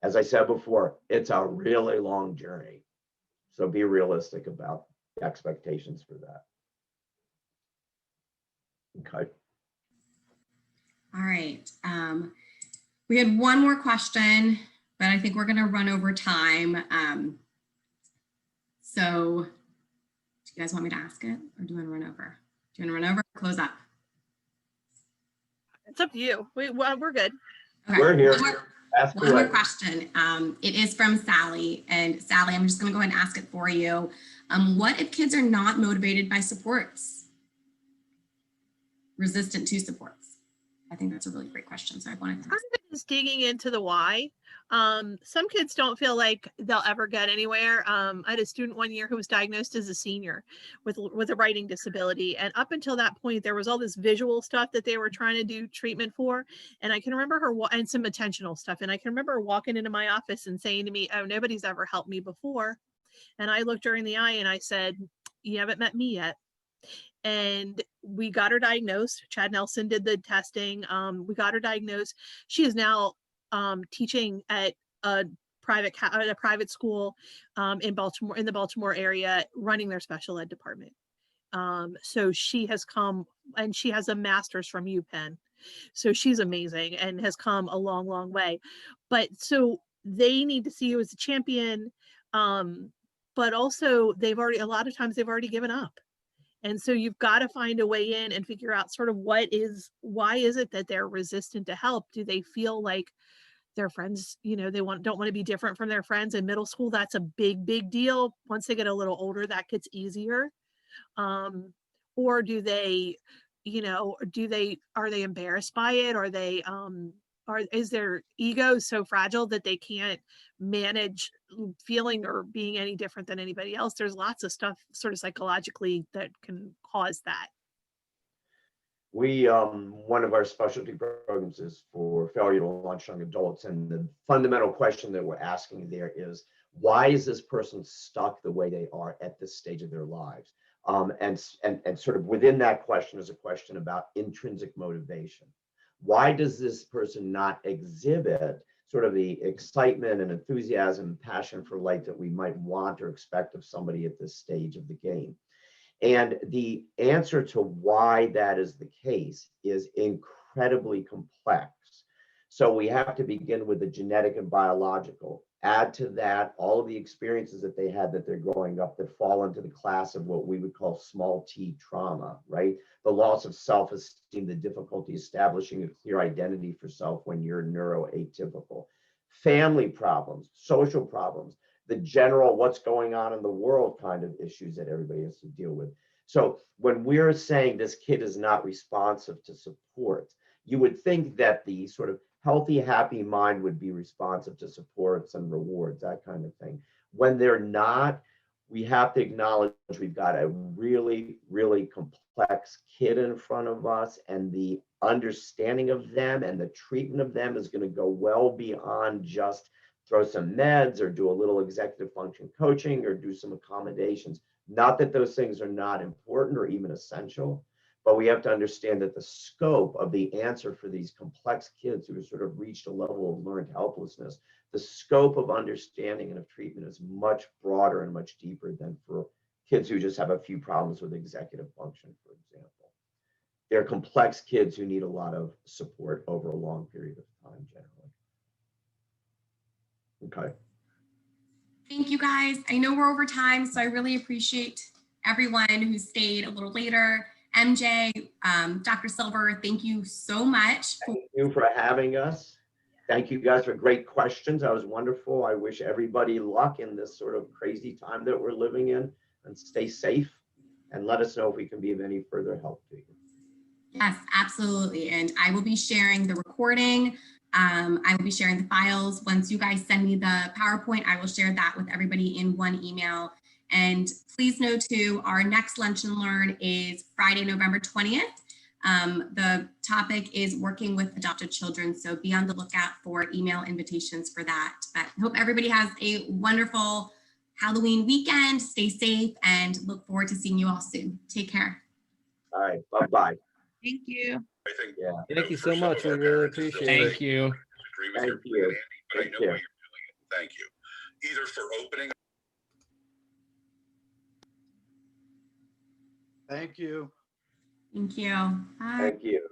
As I said before, it's a really long journey. So be realistic about expectations for that. Okay. All right. We had one more question, but I think we're going to run over time. So do you guys want me to ask it or do you want to run over? Do you want to run over or close up? It's up to you. We're good. Okay. We're here. One more- Ask One more away. question. It is from Sally. And Sally, I'm just going to go ahead and ask it for you. What if kids are not motivated by supports? Resistant to supports? I think that's a really great question. So I wanted to Part of it is digging into the why. Some kids don't feel like they'll ever get anywhere. I had a student one year who was diagnosed as a senior with a writing disability. And up until that point, there was all this visual stuff that they were trying to do treatment for. And I can remember her and some attentional stuff. And I can remember her walking into my office and saying to me, "Oh, nobody's ever helped me before." And I looked her in the eye and I said, "You haven't met me yet." And we got her diagnosed. Chad Nelson did the testing. We got her diagnosed. She is now teaching at a private school in Baltimore, in the Baltimore area, running their special ed department. So she has come, and she has a master's from UPenn. So she's amazing and has come a long, long way. But so they need to see you as a champion. But also a lot of times they've already given up. And so you've got to find a way in and figure out sort of why is it that they're resistant to help? Do they feel like their friends, they don't want to be different from their friends in middle school? That's a big, big deal. Once they get a little older, that gets easier. Or do they, are they embarrassed by it? Are they, is their ego so fragile that they can't manage feeling or being any different than anybody else? There's lots of stuff sort of psychologically that can cause that. We, one of our specialty programs is for failure to launch young adults. And the fundamental question that we're asking there is, why is this person stuck the way they are at this stage of their lives? And sort of within that question is a question about intrinsic motivation. Why does this person not exhibit sort of the excitement and enthusiasm and passion for life that we might want or expect of somebody at this stage of the game? And the answer to why that is the case is incredibly complex. So we have to begin with the genetic and biological. Add to that all of the experiences that they had that they're growing up that fall into the class of what we would call small t trauma, right? The loss of self-esteem, the difficulty establishing a clear identity for self when you're neuroatypical. Family problems, social problems, the general what's going on in the world kind of issues that everybody has to deal with. So when we're saying this kid is not responsive to support, you would think that the sort of healthy, happy mind would be responsive to supports and rewards, that kind of thing. When they're not, we have to acknowledge we've got a really, really complex kid in front of us, and the understanding of them and the treatment of them is going to go well beyond just throw some meds or do a little executive function coaching or do some accommodations. Not that those things are not important or even essential, but we have to understand that the scope of the answer for these complex kids who have sort of reached a level of learned helplessness, the scope of understanding and of treatment is much broader and much deeper than for kids who just have a few problems with executive function, for example. They're complex kids who need a lot of support over a long period of time, generally. Okay. Thank you guys. I know we're over time, so I really appreciate everyone who stayed a little later. MJ, Dr. Silver, thank you so much. Thank you for having us. Thank you guys for great questions. That was wonderful. I wish everybody luck in this sort of crazy time that we're living in, and stay safe, and let us know if we can be of any further help to you. Yes, absolutely. And I will be sharing the recording. I will be sharing the files. Once you guys send me the PowerPoint, I will share that with everybody in one email. And please know too, our next Lunch and Learn is Friday, November 20th. The topic is working with adopted children. So be on the lookout for email invitations for that. But I hope everybody has a wonderful Halloween weekend. Stay safe and look forward to seeing you all soon. Take care. All right, bye-bye. Thank you. I think, Yeah. Thank you so much. We really appreciate it. Thank you. Agree with Thank your you. plan, Andy, but I Take know care. why you're doing it. Thank you. Either for opening. Thank you. Thank you. Bye. Thank you.